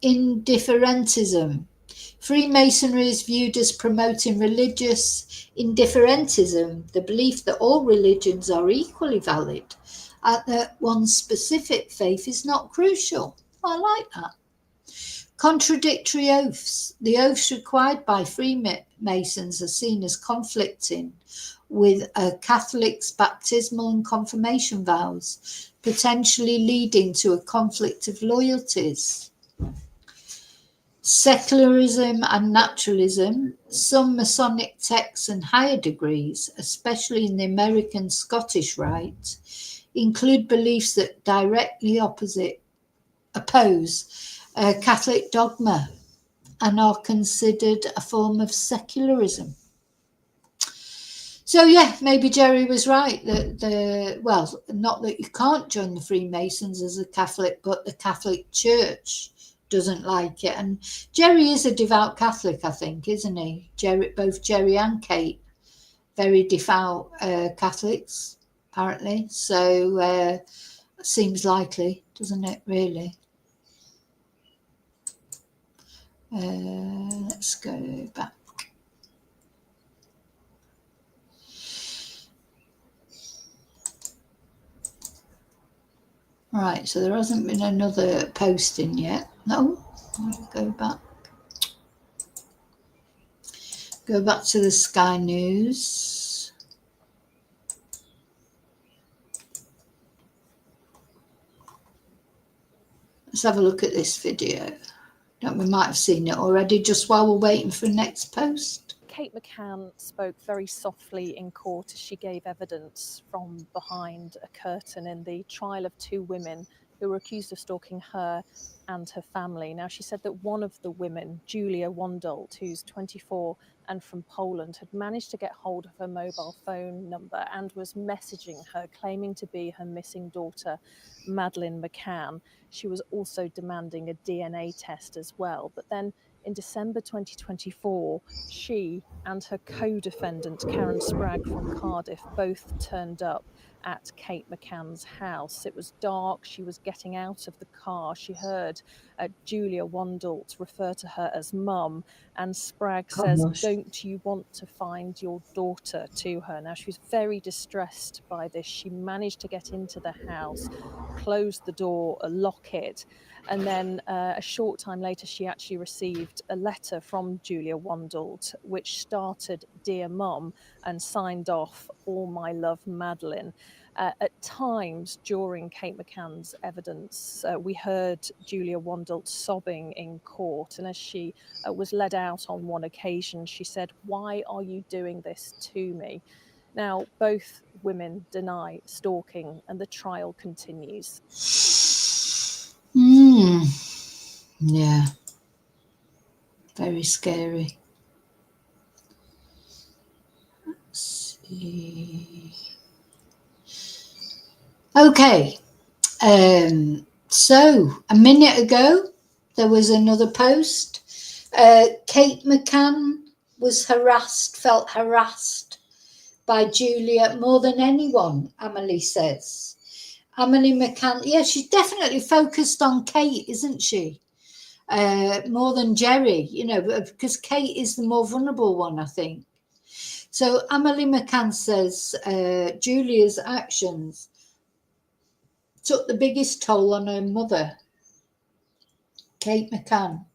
indifferentism. Freemasonry is viewed as promoting religious indifferentism, the belief that all religions are equally valid and that one's specific faith is not crucial. I like that. Contradictory oaths. The oaths required by Freemasons are seen as conflicting with a Catholic's baptismal and confirmation vows, potentially leading to a conflict of loyalties. Secularism and naturalism. Some Masonic texts and higher degrees, especially in the American Scottish Rite, include beliefs that directly oppose Catholic dogma and are considered a form of secularism. So yeah, maybe Gerry was right that well, not that you can't join the Freemasons as a Catholic, but the Catholic Church doesn't like it. And Gerry is a devout Catholic, I think, isn't he? Both Gerry and Kate, very devout Catholics, apparently. So seems likely, doesn't it, really? Let's go back. Right, so there hasn't been another posting yet. No, I'll go back. Go back to the Sky News. Let's have a look at this video. We might have seen it already, just while we're waiting for the next post. Kate McCann spoke very softly in court as she gave evidence from behind a curtain in the trial of two women who were accused of stalking her and her family. Now, she said that one of the women, Julia Wandelt, who's 24 and from Poland, had managed to get hold of her mobile phone number and was messaging her, claiming to be her missing daughter, Madeleine McCann. She was also demanding a DNA test as well. But then in December 2024, she and her co-defendant, Karen Spragg from Cardiff, both turned up at Kate McCann's house. It was dark. She was getting out of the car. She heard Julia Wandelt refer to her as mum, and Spragg says, "Don't you want to find your daughter?" to her. Now, she was very distressed by this. She managed to get into the house, close the door, lock it, and then a short time later, she actually received a letter from Julia Wandelt, which started "Dear Mum" and signed off "All my love, Madeleine." At times during Kate McCann's evidence, we heard Julia Wandelt sobbing in court, and as she was led out on one occasion, she said, "Why are you doing this to me?" Now, both women deny stalking, and the trial continues. Yeah. Very scary. Let's see. Okay. So a minute ago, there was another post. Kate McCann was felt harassed by Julia more than anyone, Amelie says. Amelie McCann, yeah, she's definitely focused on Kate, isn't she? More than Gerry, you know, because Kate is the more vulnerable one, I think. So Amelie McCann says Julia's actions took the biggest toll on her mother, Kate McCann.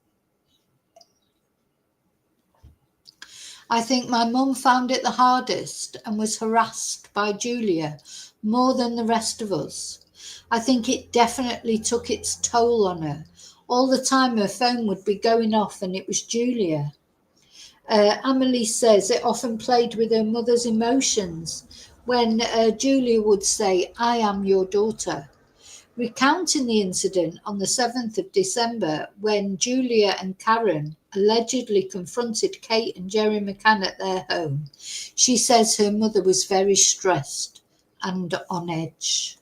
"I think my mum found it the hardest and was harassed by Julia more than the rest of us. I think it definitely took its toll on her. All the time her phone would be going off and it was Julia." Amelie says it often played with her mother's emotions when Julia would say, "I am your daughter," recounting the incident on the 7th of December when Julia and Karen allegedly confronted Kate and Gerry McCann at their home. She says her mother was very stressed and on edge.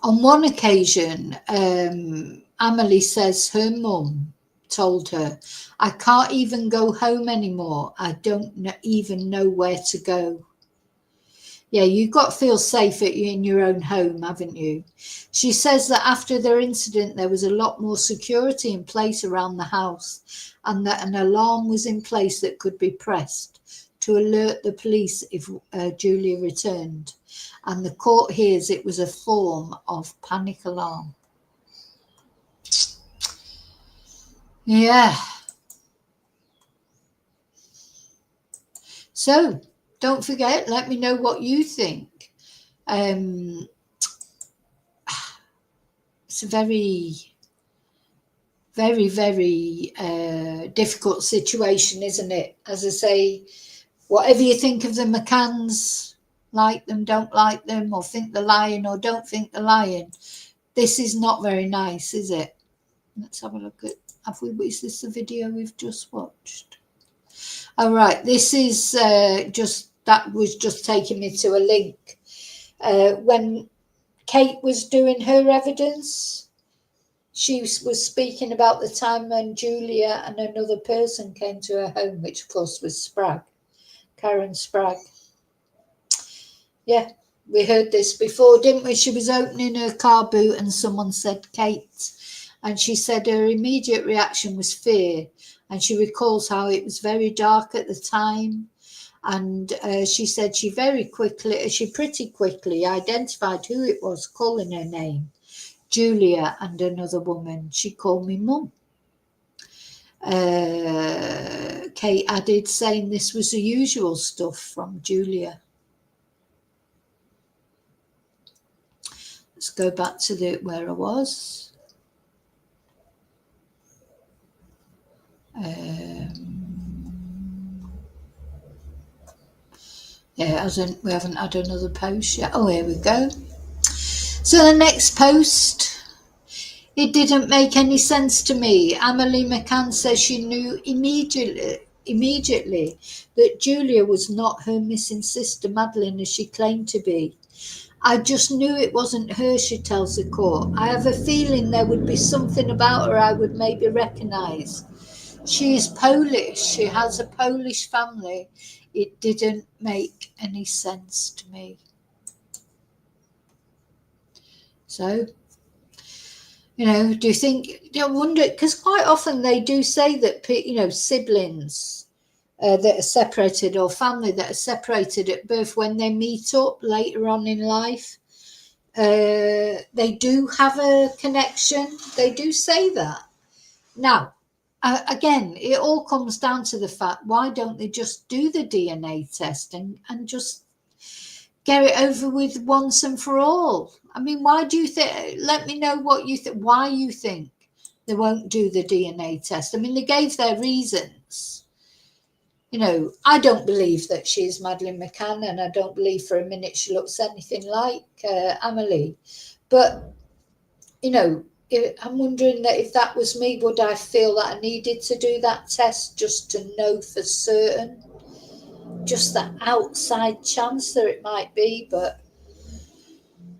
On one occasion, Amelie says her mum told her, "I can't even go home anymore. I don't even know where to go." Yeah, you've got to feel safe in your own home, haven't you? She says that after their incident, there was a lot more security in place around the house and that an alarm was in place that could be pressed to alert the police if Julia returned. And the court hears it was a form of panic alarm. Yeah. So don't forget, let me know what you think. It's a very, very, very difficult situation, isn't it? As I say, whatever you think of the McCanns, like them, don't like them, or think they're lying or don't think they're lying, this is not very nice, is it? Let's have a look at, is this the video we've just watched? All right, this is that was just taking me to a link. When Kate was doing her evidence, she was speaking about the time when Julia and another person came to her home, which of course was Spragg, Karen Spragg. Yeah, we heard this before, didn't we? She was opening her car boot and someone said Kate, and she said her immediate reaction was fear, and she recalls how it was very dark at the time, and she said she pretty quickly identified who it was calling her name, Julia and another woman. "She called me mum." Kate added, saying this was the usual stuff from Julia. Let's go back to where I was. Yeah, we haven't had another post yet. Oh, here we go. So the next post, it didn't make any sense to me. Amelie McCann says she knew immediately that Julia was not her missing sister Madeleine as she claimed to be. I just knew it wasn't her, she tells the court. I have a feeling there would be something about her I would maybe recognise. She is Polish. She has a Polish family. It didn't make any sense to me. So, do you think, I wonder, because quite often they do say that, siblings that are separated or family that are separated at birth, when they meet up later on in life, they do have a connection. They do say that. Now, again, it all comes down to the fact, why don't they just do the DNA test and just get it over with once and for all? I mean, why do you think? Let me know what you think. Why you think they won't do the DNA test? I mean, they gave their reasons. I don't believe that she's Madeleine McCann, and I don't believe for a minute she looks anything like Amelie. But, I'm wondering that if that was me, would I feel that I needed to do that test just to know for certain? Just that outside chance that it might be, but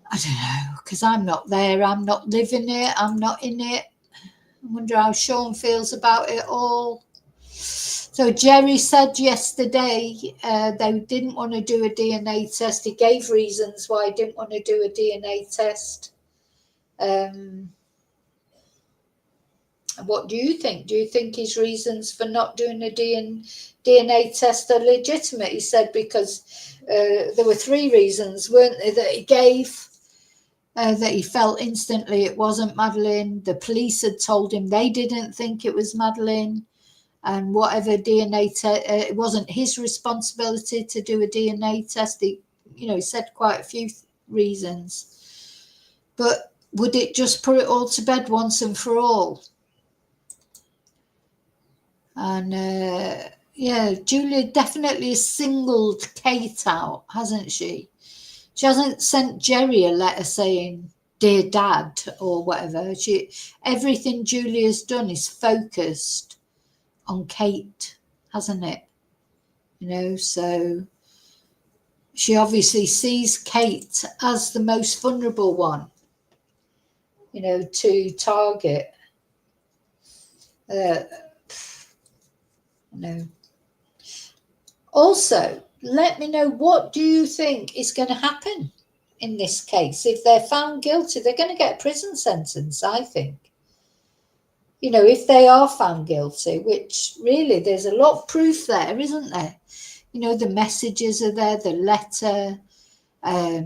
I don't know, because I'm not there. I'm not living it. I'm not in it. I wonder how Sean feels about it all. So Gerry said yesterday they didn't want to do a DNA test. He gave reasons why he didn't want to do a DNA test. What do you think? Do you think his reasons for not doing a DNA test are legitimate? He said because there were 3 reasons, weren't there, that he gave. That he felt instantly it wasn't Madeleine. The police had told him they didn't think it was Madeleine. And whatever DNA test, it wasn't his responsibility to do a DNA test. He said quite a few reasons. But would it just put it all to bed once and for all? And Julia definitely singled Kate out, hasn't she? She hasn't sent Gerry a letter saying, "Dear Dad," or whatever. Everything Julia's done is focused on Kate, hasn't it? So she obviously sees Kate as the most vulnerable one, to target. Also, let me know, what do you think is going to happen in this case? If they're found guilty, they're going to get a prison sentence, I think. If they are found guilty, which really there's a lot of proof there, isn't there? The messages are there, the letter. I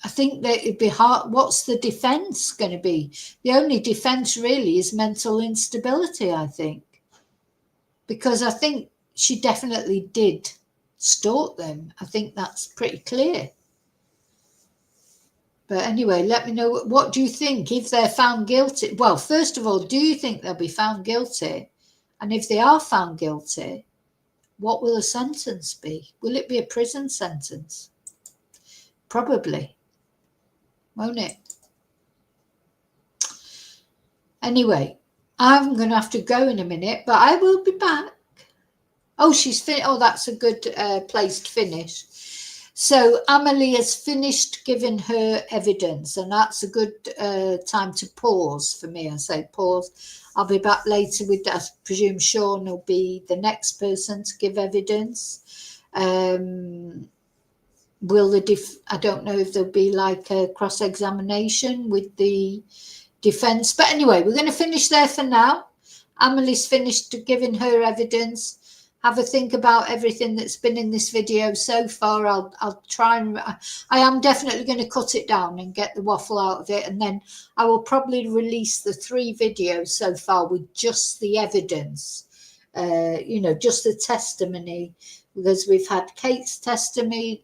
think that it'd be hard. What's the defense going to be? The only defense really is mental instability, I think. Because I think she definitely did stalk them. I think that's pretty clear. But anyway, let me know, what do you think if they're found guilty? Well, first of all, do you think they'll be found guilty? And if they are found guilty, what will the sentence be? Will it be a prison sentence? Probably. Won't it? Anyway, I'm going to have to go in a minute, but I will be back. Oh, she's finished. Oh, that's a good place to finish. So Amelie has finished giving her evidence, and that's a good time to pause for me. I say pause. I'll be back later with that. I presume Sean will be the next person to give evidence. I don't know if there'll be like a cross-examination with the defense, but anyway, we're going to finish there for now. Amelie's finished giving her evidence. Have a think about everything that's been in this video so far. I'll try and I am definitely going to cut it down and get the waffle out of it, and then I will probably release the 3 videos so far with just the evidence, just the testimony, because we've had Kate's testimony,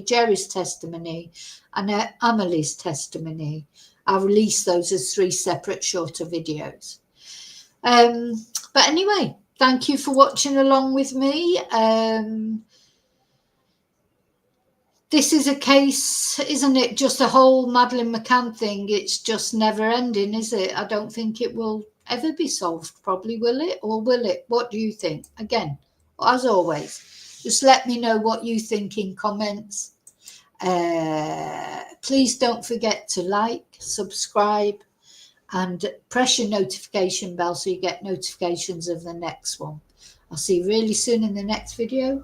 Gerry's testimony, and Amelie's testimony. I'll release those as 3 separate shorter videos. But anyway, thank you for watching along with me. This is a case, isn't it? Just a whole Madeleine McCann thing. It's just never ending, is it? I don't think it will ever be solved. Probably will it, or will it? What do you think? Again, as always, just let me know what you think in comments. Please don't forget to like, subscribe, and press your notification bell so you get notifications of the next one. I'll see you really soon in the next video.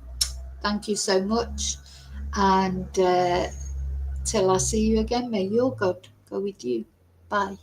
Thank you so much. And till I see you again, may your God go with you. Bye.